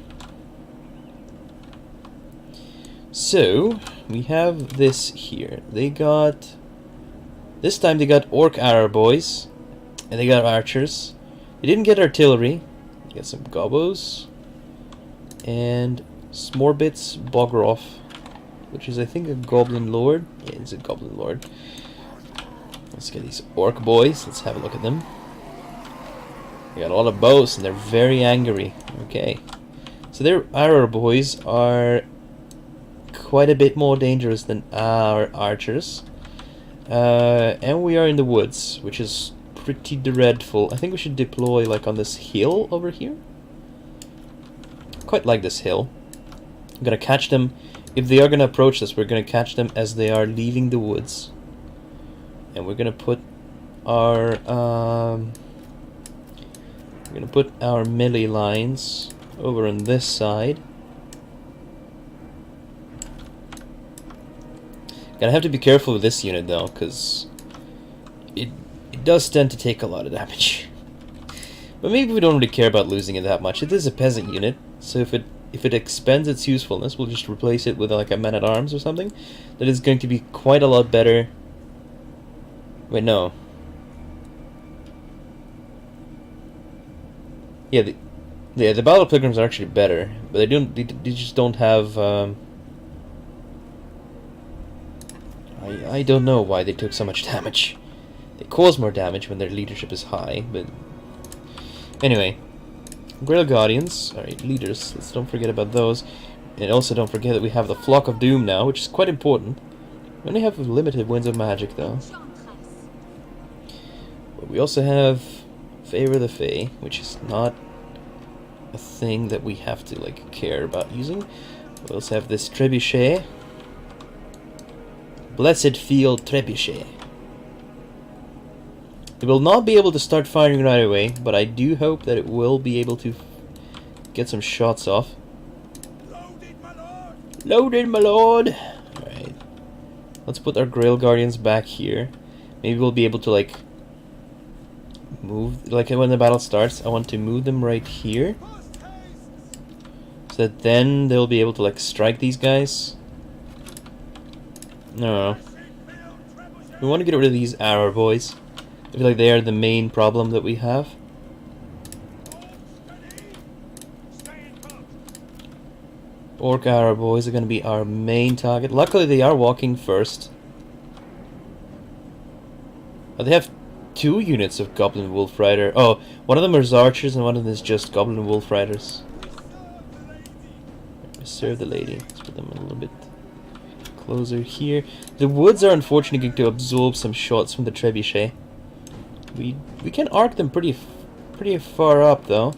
So, we have this here. This time they got Orc Arrow Boys, and they got Archers. They didn't get Artillery. They got some Gobos, and Smorbits Bogroff, which is, I think, a Goblin Lord. Yeah, it's a Goblin Lord. Let's get these Orc Boys. Let's have a look at them. They got a lot of bows, and they're very angry. Okay. So their Arrow Boys are quite a bit more dangerous than our archers, and we are in the woods, which is pretty dreadful. I think we should deploy like on this hill over here. Quite like this hill. I'm gonna catch them. If they are gonna approach us, we're gonna catch them as they are leaving the woods, and we're gonna put our melee lines over on this side. Gonna have to be careful with this unit though, because it does tend to take a lot of damage. But maybe we don't really care about losing it that much. It is a peasant unit, so if it expends its usefulness, we'll just replace it with like a man-at-arms or something. That is going to be quite a lot better. Wait, no. Yeah, the Battle Pilgrims are actually better, but they just don't have. I don't know why they took so much damage. They cause more damage when their leadership is high, but anyway. Grail Guardians, alright, leaders, let's don't forget about those. And also don't forget that we have the Flock of Doom now, which is quite important. We only have limited Winds of Magic though. But we also have Favor the Fae, which is not a thing that we have to like care about using. We also have this Trebuchet. Blessed Field Trebuchet. It will not be able to start firing right away, but I do hope that it will be able to get some shots off. Loaded, my lord! Loaded, my lord! Alright. Let's put our Grail Guardians back here. Maybe we'll be able to, like, move... Like, when the battle starts, I want to move them right here. So that then they'll be able to, like, strike these guys. No. We want to get rid of these Arrow Boys. I feel like they are the main problem that we have. Orc Arrow Boys are going to be our main target. Luckily they are walking first. Oh, they have 2 units of Goblin Wolf Rider. Oh, one of them is archers and one of them is just Goblin Wolf Riders. Serve the lady. Let's put them a little bit closer here. The woods are unfortunately going to absorb some shots from the Trebuchet. We can arc them pretty far up though.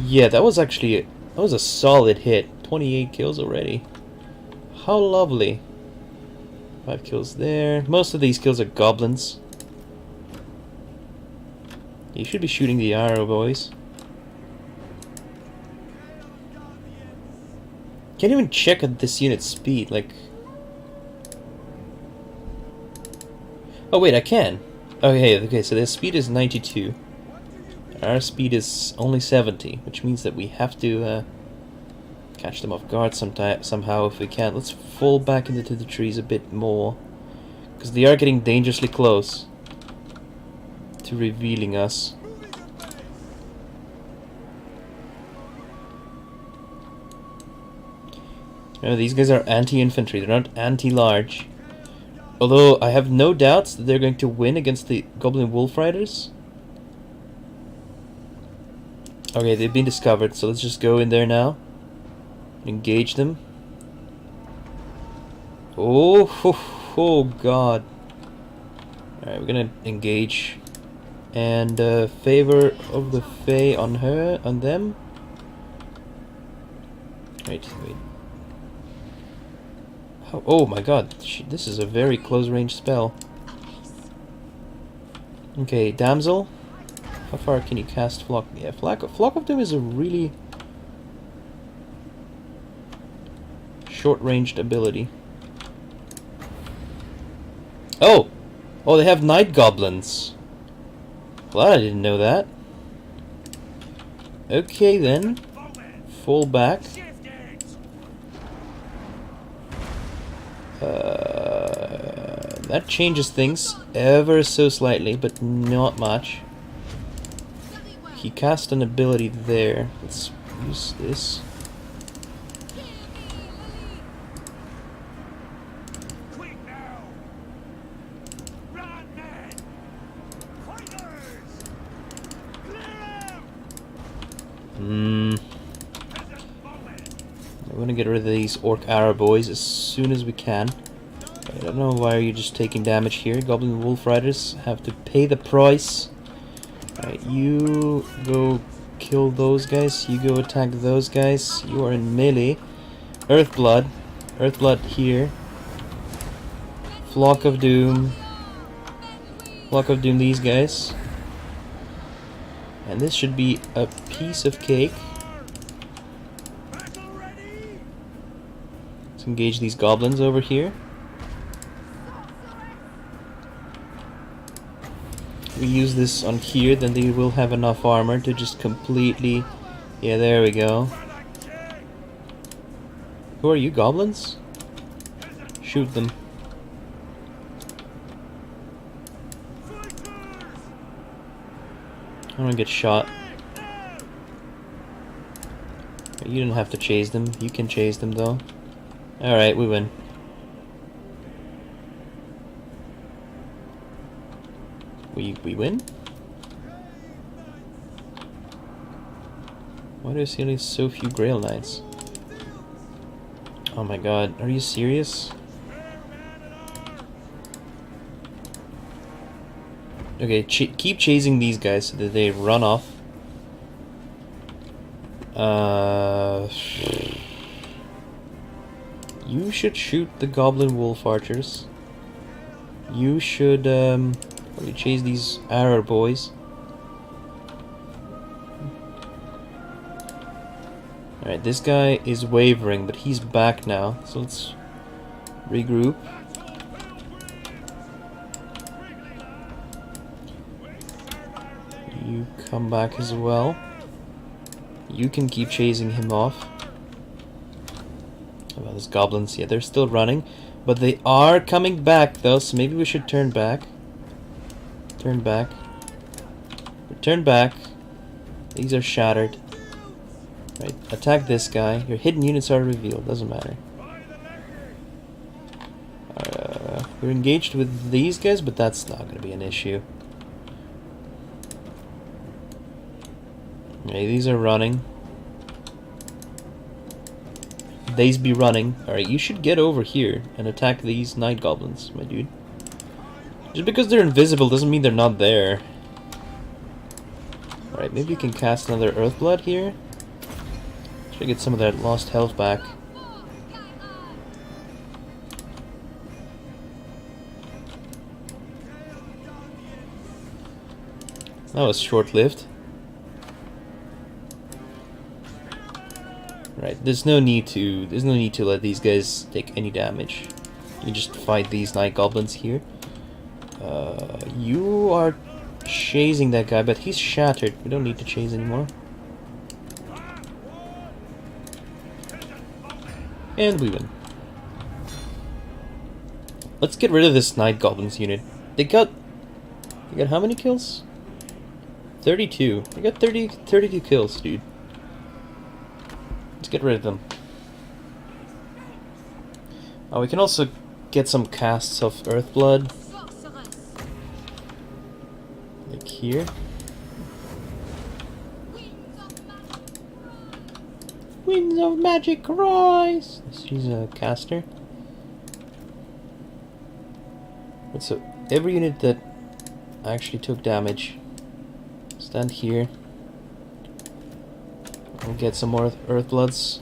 Yeah, that was a solid hit. 28 kills already. How lovely. 5 kills there. Most of these kills are goblins. You should be shooting the Arrow Boys. Can't even check at this unit's speed, like... Oh wait, I can! Okay, so their speed is 92. Our speed is only 70, which means that we have to catch them off guard somehow if we can. Let's fall back into the trees a bit more, because they are getting dangerously close to revealing us. These guys are anti-infantry, they're not anti-large. Although, I have no doubts that they're going to win against the Goblin Wolf Riders. Okay, they've been discovered, so let's just go in there now. Engage them. Oh god. Alright, we're gonna engage. And favor of the Fae on her, on them. Wait. Oh my god, this is a very close range spell. Okay, Damsel. How far can you cast Flock? Yeah, Flock of Doom is a really short-ranged ability. Oh! Oh, they have Night Goblins. Well, I didn't know that. Okay then. Fall back. That changes things ever so slightly, but not much. He cast an ability there. Let's use this. I want to get rid of these Orc Arrow boys as soon as we can. I don't know why you're just taking damage here. Goblin Wolf Riders have to pay the price. Alright, you go kill those guys. You go attack those guys. You are in melee. Earthblood. Earthblood here. Flock of Doom. Flock of Doom these guys. And this should be a piece of cake. Let's engage these goblins over here. If we use this on here, then they will have enough armor to just completely... Yeah, there we go. Who are you, goblins? Shoot them. I don't get shot. You didn't have to chase them. You can chase them though. Alright, we win. We win? Why do I see only so few Grail Knights? Oh my god, are you serious? Okay, keep chasing these guys so that they run off. You should shoot the Goblin Wolf Archers. You should probably chase these arrow boys. Alright, this guy is wavering, but he's back now, so let's regroup. You come back as well. You can keep chasing him off. How about those goblins? Yeah, they're still running, but they are coming back though, so maybe we should turn back. Turn back. Turn back. These are shattered. Right, attack this guy. Your hidden units are revealed, doesn't matter. We're engaged with these guys, but that's not going to be an issue. Okay, these are running. These be running. Alright, you should get over here and attack these night goblins, my dude. Just because they're invisible doesn't mean they're not there. Alright, maybe you can cast another Earthblood here. Should get some of that lost health back. That was short-lived. Right, there's no need to let these guys take any damage. You just fight these night goblins here. You are chasing that guy, but he's shattered. We don't need to chase anymore. And we win. Let's get rid of this night goblins unit. They got how many kills? 32. They got 32 kills, dude. Let's get rid of them. Oh, we can also get some casts of Earthblood. Like here. Winds of Magic Rise! She's a caster. And so, every unit that actually took damage, stand here. We'll get some more Earthbloods.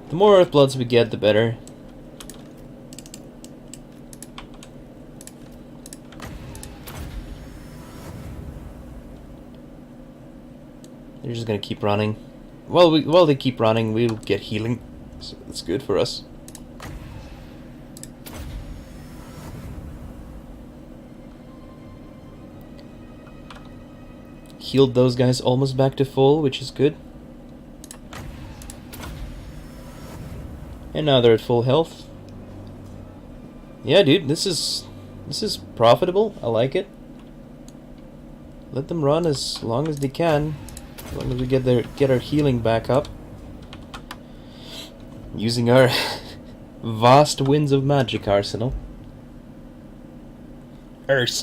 The more Earthbloods we get, the better. They're just gonna keep running. While they keep running, we'll get healing. So that's good for us. Healed those guys almost back to full, which is good. And now they're at full health. Yeah, dude, this is profitable. I like it. Let them run as long as they can. As long as we get our healing back up. Using our vast Winds of Magic arsenal. Winds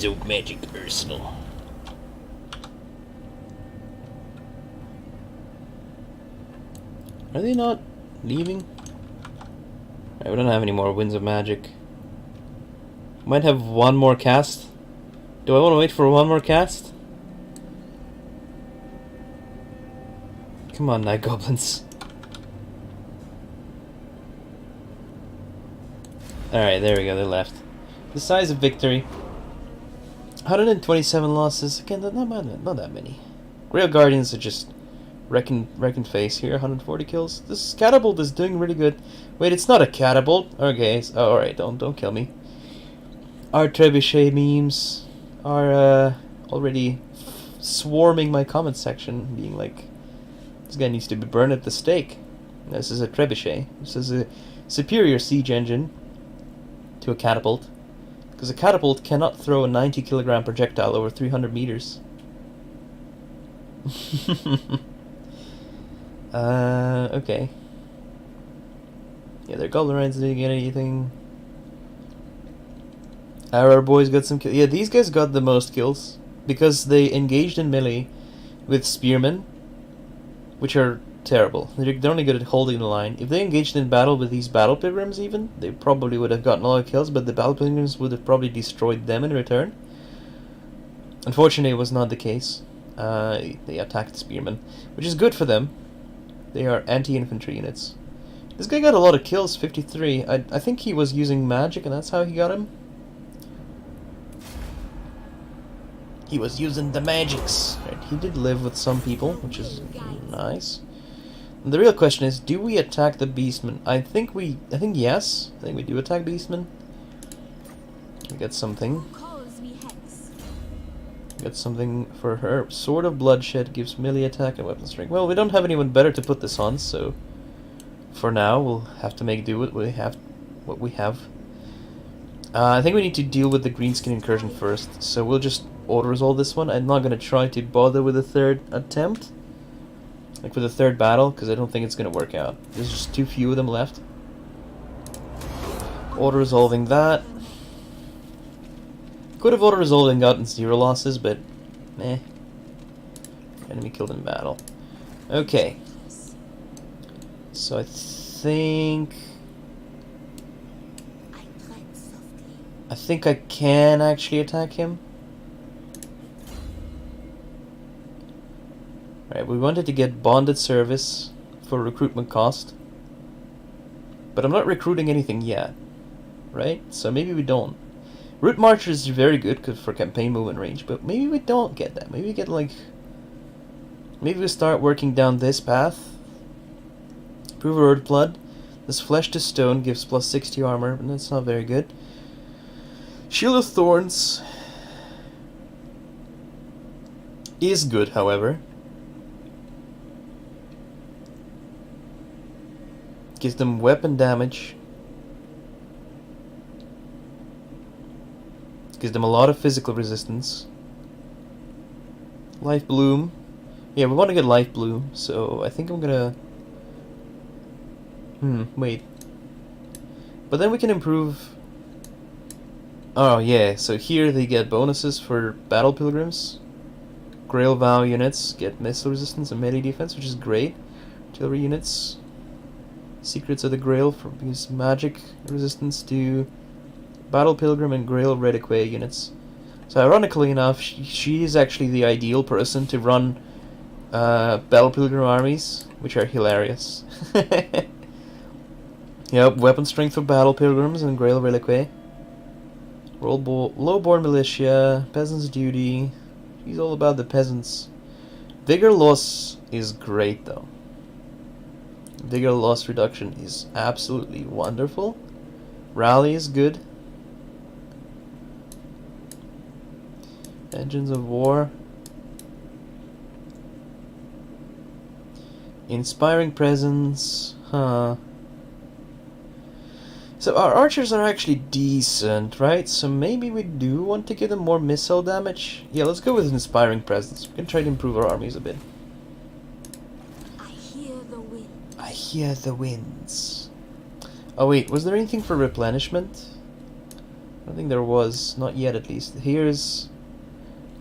of Magic arsenal. Are they not leaving? Right, we don't have any more Winds of Magic. Might have one more cast. Do I want to wait for one more cast? Come on, Night Goblins. Alright, there we go, they left. The size of victory. 127 losses. Again, not that many. Grail Guardians are just wrecking face here. 140 kills. This catapult is doing really good. Wait, it's not a catapult. Okay, so, alright, don't kill me. Our trebuchet memes are already swarming my comment section, being like, this guy needs to be burned at the stake. This is a trebuchet. This is a superior siege engine to a catapult, because a catapult cannot throw a 90-kilogram projectile over 300 meters. Okay. Yeah, their Goblin Rides didn't get anything. Our boys got some kills. Yeah, these guys got the most kills because they engaged in melee with spearmen, which are terrible. They're only good at holding the line. If they engaged in battle with these battle pilgrims even, they probably would have gotten a lot of kills, but the battle pilgrims would have probably destroyed them in return. Unfortunately, it was not the case. They attacked spearmen, which is good for them. They are anti-infantry units. This guy got a lot of kills, 53. I think he was using magic, and that's how he got him. He was using the magics. Right, he did live with some people, which is nice. And the real question is, do we attack the beastmen? I think yes. I think we do attack beastmen. We get something. Get something for her. Sword of Bloodshed gives melee attack and weapon strength. Well, we don't have anyone better to put this on, so for now we'll have to make do with what we have. I think we need to deal with the greenskin incursion first, so we'll just auto-resolve this one. I'm not going to try to bother with a third attempt, like with a third battle, because I don't think it's going to work out. There's just too few of them left. Auto-resolving that. Could have auto-resolved and gotten 0 losses, but eh. Enemy killed in battle. Okay. So I think I can actually attack him. Alright, we wanted to get bonded service for recruitment cost. But I'm not recruiting anything yet. Right? So maybe we don't. Route Marcher is very good for campaign movement range, but maybe we don't get that. Maybe we get like... Maybe we start working down this path. Prove Earth Blood. This Flesh to Stone gives plus 60 armor, but that's not very good. Shield of Thorns is good, however. Gives them weapon damage. Gives them a lot of physical resistance. Life Bloom. Yeah, we want to get light blue, so I think I'm gonna... wait. But then we can improve... Oh yeah, so here they get bonuses for battle pilgrims. Grail Vow units get missile resistance and melee defense, which is great. Artillery units, Secrets of the Grail for use magic resistance to battle pilgrim and Grail Reliquary units. So ironically enough, she is actually the ideal person to run battle pilgrim armies, which are hilarious. Yep, weapon strength for battle pilgrims and Grail Reliquary. Lowborn militia, peasants' duty. He's all about the peasants. Vigor loss is great though. Vigor loss reduction is absolutely wonderful. Rally is good. Engines of war. Inspiring presence. Huh. So our archers are actually decent, right? So maybe we do want to give them more missile damage. Yeah, let's go with inspiring presence. We can try to improve our armies a bit. I hear the wind. I hear the winds. Oh wait, was there anything for replenishment? I don't think there was. Not yet, at least. Here's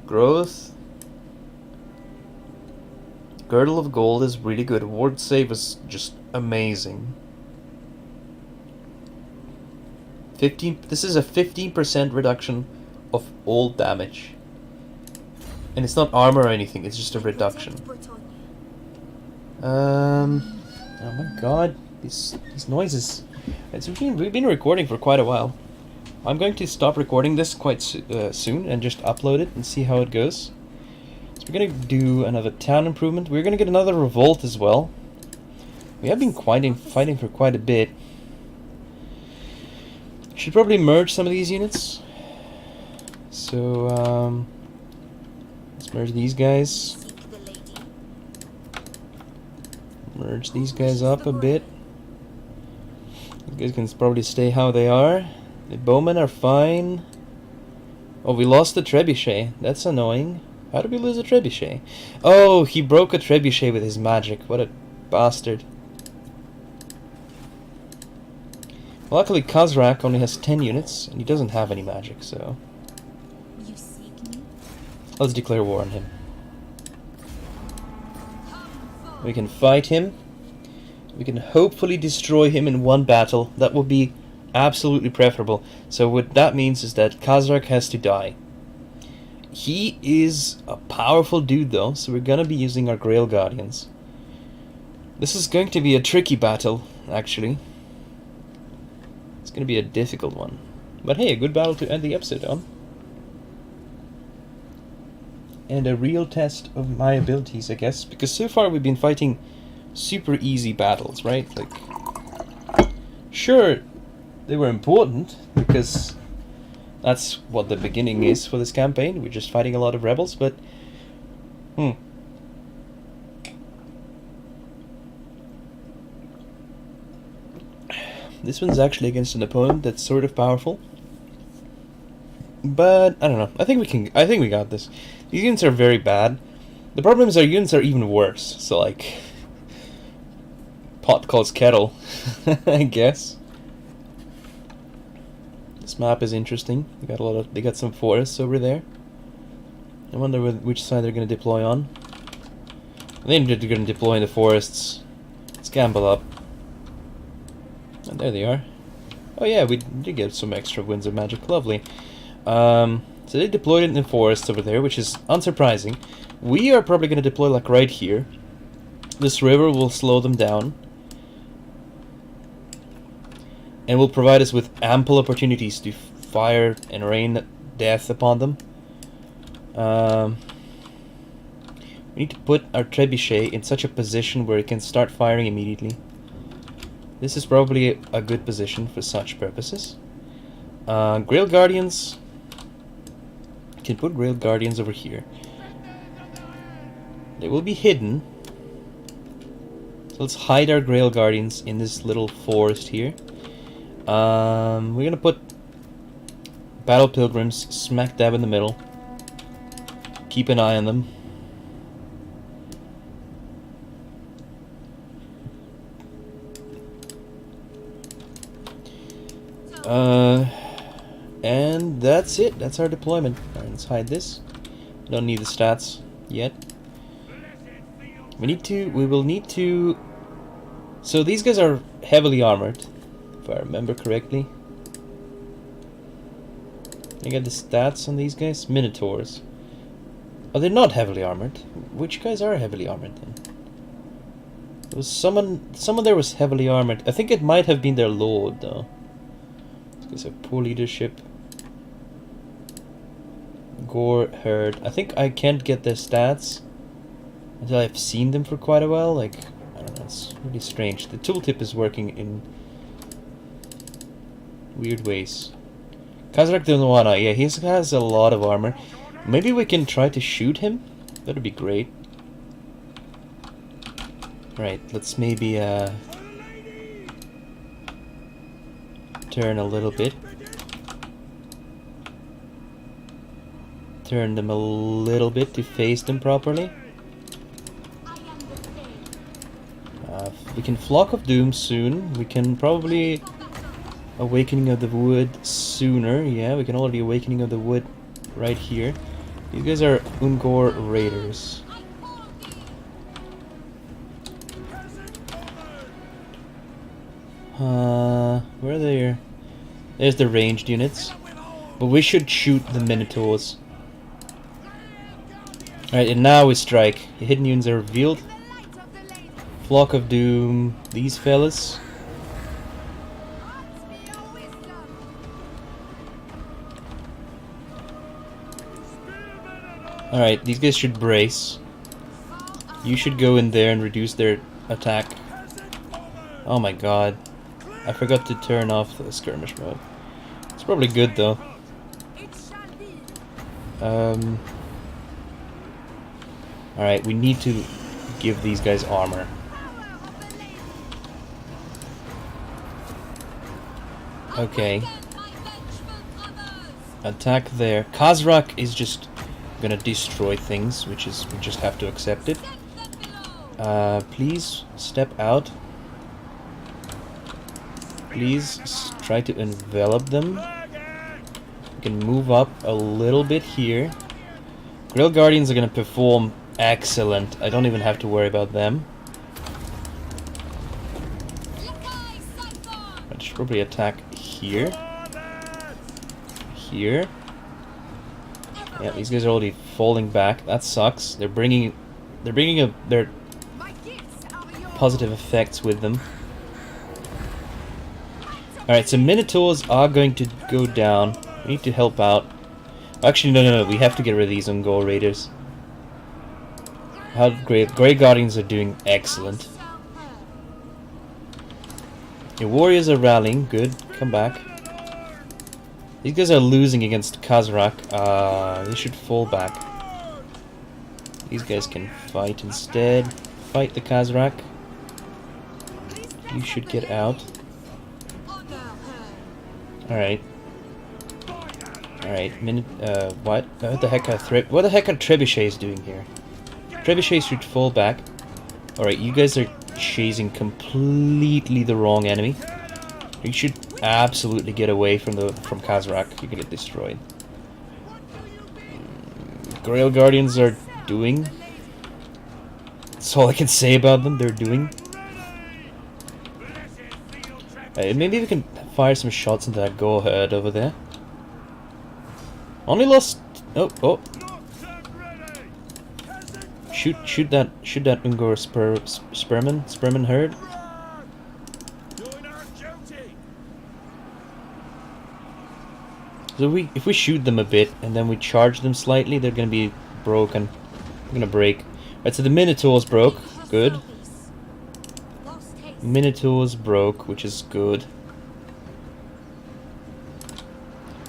growth. Girdle of Gold is really good. Ward save is just amazing. 15. This is a 15% reduction of all damage. And it's not armor or anything, it's just a reduction. Oh my god, these noises. We've been recording for quite a while. I'm going to stop recording this quite soon and just upload it and see how it goes. So we're gonna do another town improvement. We're gonna get another revolt as well. We have been fighting for quite a bit. Should probably merge some of these units. So let's merge these guys. Merge these guys up a bit. You guys can probably stay how they are. The bowmen are fine. Oh, we lost the trebuchet. That's annoying. How did we lose a trebuchet? Oh, he broke a trebuchet with his magic. What a bastard. Luckily, Khazrak only has 10 units, and he doesn't have any magic, so... You seek me? Let's declare war on him. We can fight him. We can hopefully destroy him in one battle. That would be absolutely preferable. So what that means is that Khazrak has to die. He is a powerful dude, though, so we're gonna be using our Grail Guardians. This is going to be a tricky battle, actually. It's going to be a difficult one. But hey, a good battle to end the episode on. And a real test of my abilities, I guess. Because so far we've been fighting super easy battles, right? Like, sure, they were important, because that's what the beginning is for this campaign. We're just fighting a lot of rebels, but... This one's actually against an opponent that's sort of powerful. But I don't know. I think we got this. These units are very bad. The problem is our units are even worse. So like pot calls kettle, I guess. This map is interesting. They got some forests over there. I wonder which side they're going to deploy on. I think they're going to deploy in the forests. Let's gamble up. And there they are. Oh yeah, we did get some extra winds of magic. Lovely. So they deployed it in the forests over there, which is unsurprising. We are probably going to deploy like right here. This river will slow them down. And will provide us with ample opportunities to fire and rain death upon them. We need to put our trebuchet in such a position where it can start firing immediately. This is probably a good position for such purposes. Grail Guardians. Can put Grail Guardians over here. They will be hidden. So let's hide our Grail Guardians in this little forest here. We're gonna put Battle Pilgrims smack dab in the middle. Keep an eye on them. And that's it. That's our deployment. Alright, let's hide this. Don't need the stats yet. We will need to... So these guys are heavily armored, if I remember correctly. Can I get the stats on these guys? Minotaurs. Oh, they're not heavily armored. Which guys are heavily armored then? There was someone there was heavily armored. I think it might have been their lord though. These guys have poor leadership. Gore herd. I think I can't get their stats until I've seen them for quite a while. Like, I don't know, it's really strange. The tooltip is working in weird ways. Kazrak Donowana, yeah, he has a lot of armor. Maybe we can try to shoot him? That'd be great. Right, let's maybe turn a little bit. Turn them a little bit to face them properly. We can Flock of Doom soon. We can probably Awakening of the Wood sooner. Yeah, we can already Awakening of the Wood right here. These guys are Ungor Raiders. Where are they? There's the ranged units. But we should shoot the Minotaurs. Alright, and now we strike. The hidden units are revealed. Flock of Doom, these fellas. Alright, these guys should brace. You should go in there and reduce their attack. Oh my god. I forgot to turn off the skirmish mode. It's probably good though. Alright, we need to give these guys armor. Okay. Attack there. Kazrak is just gonna destroy things, which is, we just have to accept it. Please step out. Please try to envelop them. We can move up a little bit here. Grail Guardians are gonna perform excellent. I don't even have to worry about them. I should probably attack here. Here. Yeah, these guys are already falling back. That sucks. They're bringing their positive effects with them. Alright, so Minotaurs are going to go down. We need to help out. Actually, no. We have to get rid of these Ungor Raiders. How great. Grey Guardians are doing excellent. Your warriors are rallying. Good. Come back. These guys are losing against Kazrak. They should fall back. These guys can fight instead. Fight the Kazrak. You should get out. Alright. Alright, what? What the heck are trebuchets doing here? Trebuchets should fall back. Alright, you guys are chasing completely the wrong enemy. You should absolutely get away from Kazrak. You can get destroyed. Grail Guardians are doing. That's all I can say about them. They're doing. Maybe we can fire some shots into that go ahead over there. Only lost. Oh. Shoot that Ungor Sperman herd. So if we shoot them a bit and then we charge them slightly, they're gonna be broken. They're gonna break. Right, so the Minotaurs broke. Good. Minotaurs broke, which is good.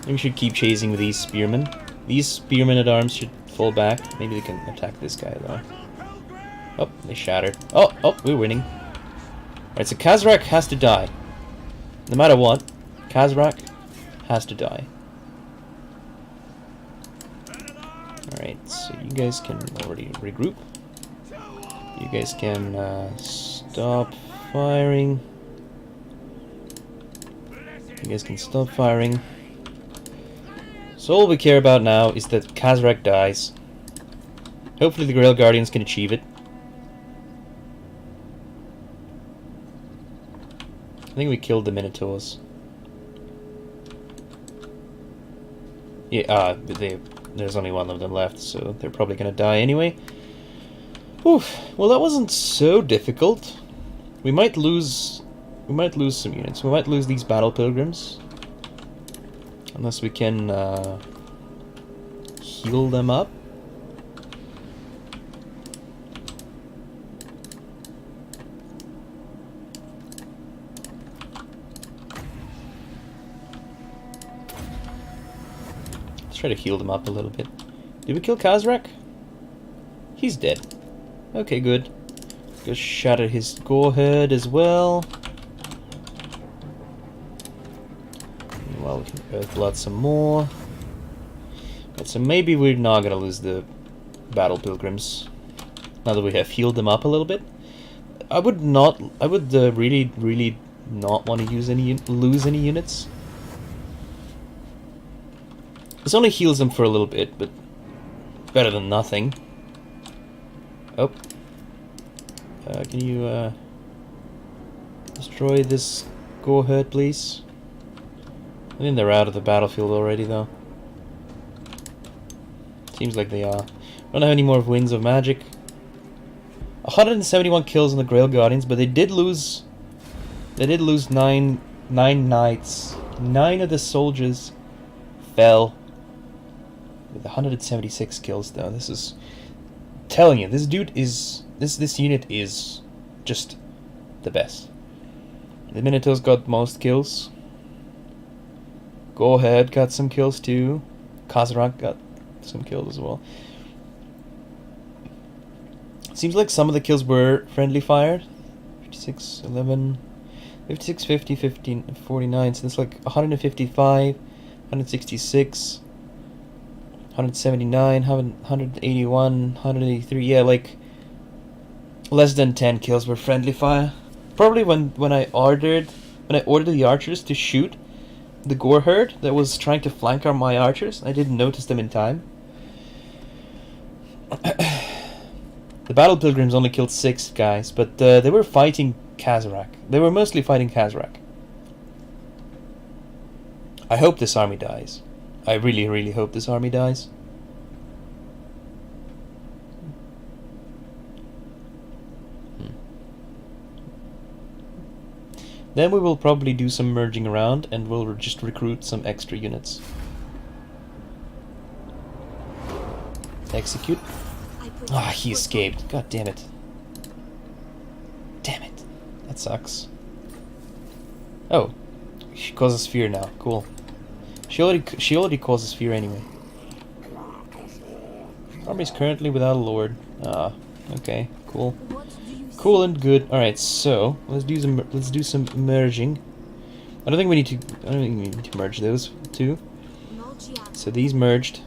Maybe we should keep chasing with these spearmen. These spearmen at arms should fall back. Maybe they can attack this guy though. Oh, they shattered. Oh, we're winning. Alright, so Kazrak has to die. No matter what, Kazrak has to die. Alright, so you guys can already regroup. You guys can stop firing. You guys can stop firing. So all we care about now is that Kazrak dies. Hopefully the Grail Guardians can achieve it. I think we killed the Minotaurs. Yeah, but there's only one of them left, so they're probably gonna die anyway. Oof. Well, that wasn't so difficult. We might lose some units. We might lose these battle pilgrims, unless we can heal them up. Let's try to heal them up a little bit. Did we kill Kazrak? He's dead. Okay, good. Go shatter his gore herd as well. Meanwhile, we can Earthblood some more. Right, so maybe we're not gonna lose the battle pilgrims now that we have healed them up a little bit. I would really not want to lose any units. This only heals them for a little bit, but better than nothing. Oh. Can you destroy this gore herd, please? I think they're out of the battlefield already, though. Seems like they are. Don't have any more Winds of Magic. 171 kills on the Grail Guardians, but they did lose. They did lose nine knights. 9 of the soldiers fell with 176 kills, though. This is telling you, this dude is this unit is just the best. The Minotaurs got most kills. Go ahead, got some kills too. Kazrak got some kills as well. Seems like some of the kills were friendly fire. 56, 11, 56, 50, 15, 49. So that's like 155, 166, 179, 181, 183. Yeah, like less than 10 kills were friendly fire. Probably when I ordered the archers to shoot the gore herd that was trying to flank my archers, I didn't notice them in time. The battle pilgrims only killed 6 guys, but they were fighting Kazrak. They were mostly fighting Kazrak. I hope this army dies. I really, really hope this army dies. Then we will probably do some merging around, and we'll just recruit some extra units. Execute. Ah, he escaped. God damn it. Damn it. That sucks. Oh. She causes fear now. Cool. She already causes fear anyway. Army is currently without a lord. Ah, okay. Cool. Cool and good. All right, so let's do some merging. I don't think we need to merge those two. So these merged.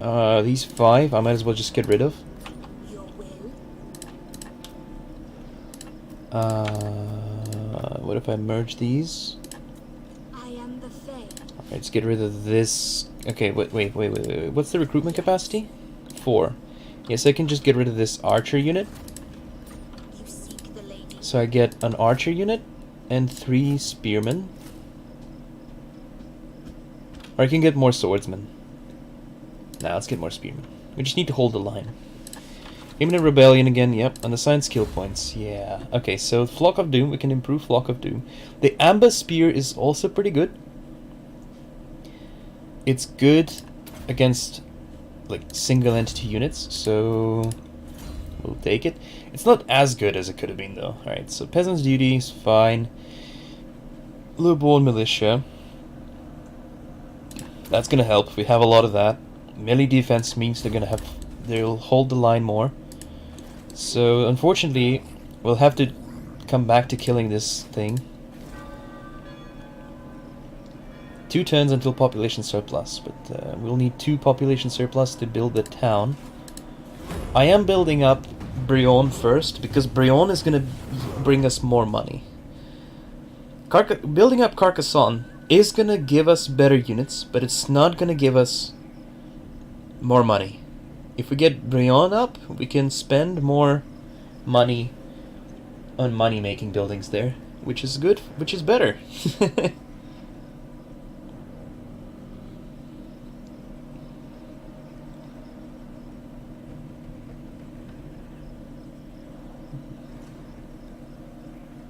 These 5 I might as well just get rid of. What if I merge these? Alright, let's get rid of this. Okay, wait. What's the recruitment capacity? 4. Yes, I can just get rid of this archer unit. So I get an archer unit and 3 spearmen. Or I can get more swordsmen. Nah, let's get more spearmen. We just need to hold the line. Imminent Rebellion again, yep. Unassigned skill points, yeah. Okay, so Flock of Doom, we can improve Flock of Doom. The Amber Spear is also pretty good. It's good against like single entity units, so we'll take it. It's not as good as it could have been though. Alright, so Peasant's Duty is fine. Lowborn Militia. That's gonna help. We have a lot of that. Melee defense means they'll hold the line more. So unfortunately, we'll have to come back to killing this thing. 2 turns until population surplus, but we'll need 2 population surplus to build the town. I am building up Bretonnia first, because Bretonnia is going to bring us more money. Building up Carcassonne is gonna give us better units, but it's not gonna give us more money. If we get Bretonnia up, we can spend more money on money-making buildings there, which is good, which is better.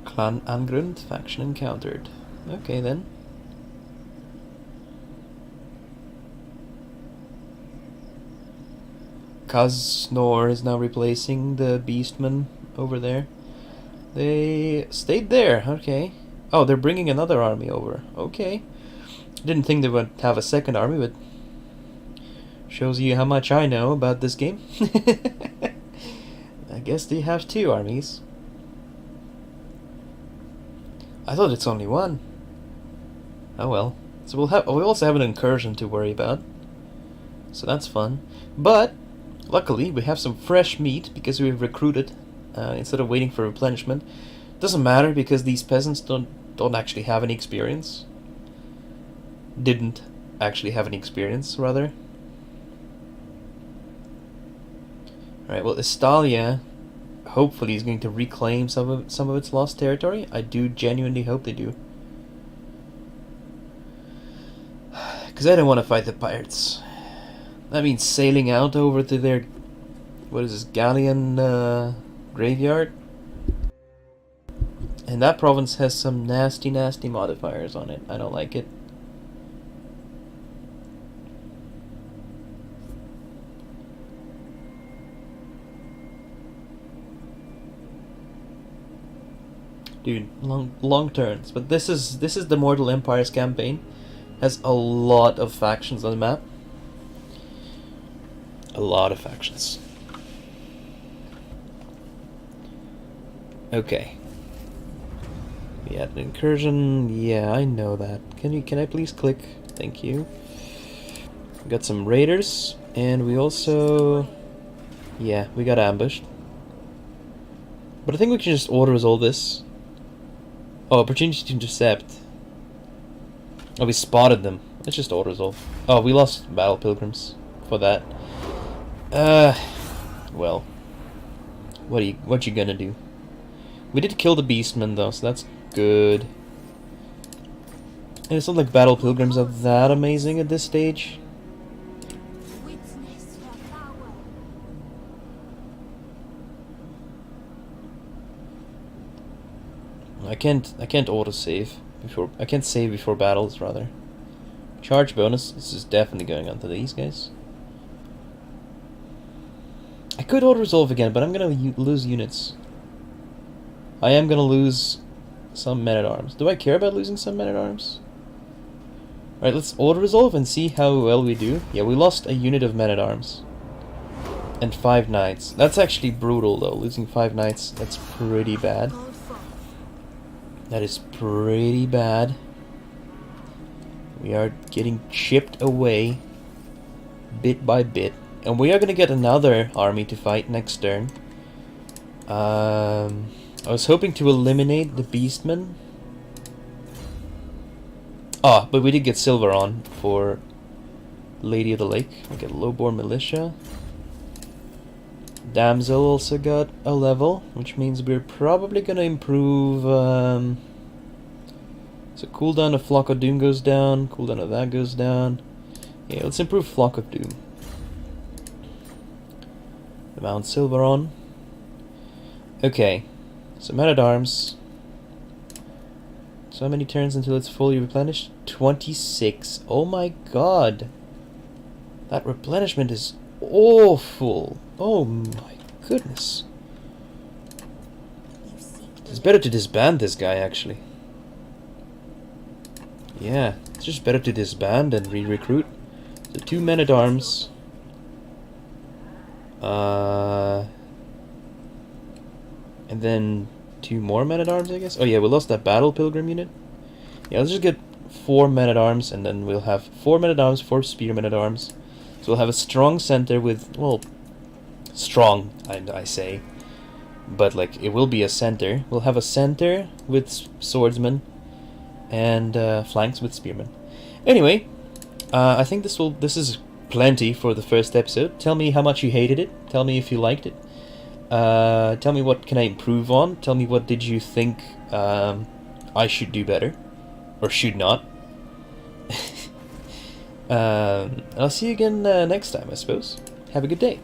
Clan Angrund, faction encountered. Okay then. Kaznor is now replacing the Beastmen over there. They stayed there, okay. Oh, they're bringing another army over. Okay. Didn't think they would have a second army, but shows you how much I know about this game. I guess they have 2 armies. I thought it's only 1. Oh well. So we also have an incursion to worry about. So that's fun. But luckily we have some fresh meat because we've recruited instead of waiting for replenishment. Doesn't matter because these peasants don't actually have any experience. Didn't actually have any experience, rather. Alright, well, Estalia hopefully is going to reclaim some of its lost territory. I do genuinely hope they do. Because I don't want to fight the pirates. That means sailing out over to their... what is this? Galleon graveyard? And that province has some nasty modifiers on it. I don't like it. Dude, long turns. But this is the Mortal Empires campaign. Has a lot of factions on the map. A lot of factions. Okay. We had an incursion. Yeah, I know that. Can I please click? Thank you. We got some raiders, and we also... yeah, we got ambushed. But I think we can just auto-resolve this. Oh, opportunity to intercept. Oh, we spotted them. Let's just auto-resolve. Oh, we lost battle pilgrims for that. Well. What you gonna do? We did kill the beastmen though, so that's good. And it's not like battle pilgrims are that amazing at this stage. Witness your power. I can't auto-save before... I can't save before battles, rather. Charge bonus. This is definitely going on to these guys. I could auto-resolve again, but I'm gonna lose units. I am gonna lose some men-at-arms. Do I care about losing some men-at-arms? Alright, let's auto-resolve and see how well we do. Yeah, we lost a unit of men-at-arms. And 5 knights. That's actually brutal, though. Losing 5 knights, that's pretty bad. That is pretty bad. We are getting chipped away bit by bit. And we are going to get another army to fight next turn. I was hoping to eliminate the beastmen. Ah, but we did get silver on for Lady of the Lake. We get lowborn militia. Damsel also got a level, which means we're probably gonna improve. So cooldown of Flock of Doom goes down, cooldown of that goes down. Yeah, let's improve Flock of Doom. Mount silver on. Okay, so men-at-arms. So many turns until it's fully replenished? 26. Oh my god! That replenishment is awful. Oh my goodness. It's better to disband this guy, actually. Yeah, it's just better to disband and re-recruit. So 2 men-at-arms. And then 2 more men-at-arms, I guess? Oh yeah, we lost that battle pilgrim unit. Yeah, let's just get 4 men-at-arms, and then we'll have 4 men-at-arms, 4 spear men-at-arms. So we'll have a strong center with, well, strong, I say. But, like, it will be a center. We'll have a center with swordsmen. and flanks with spearmen. Anyway, I think this is plenty for the first episode. Tell me how much you hated it. Tell me if you liked it. Tell me what can I improve on. Tell me what did you think I should do better, or should not. I'll see you again next time, I suppose. Have a good day.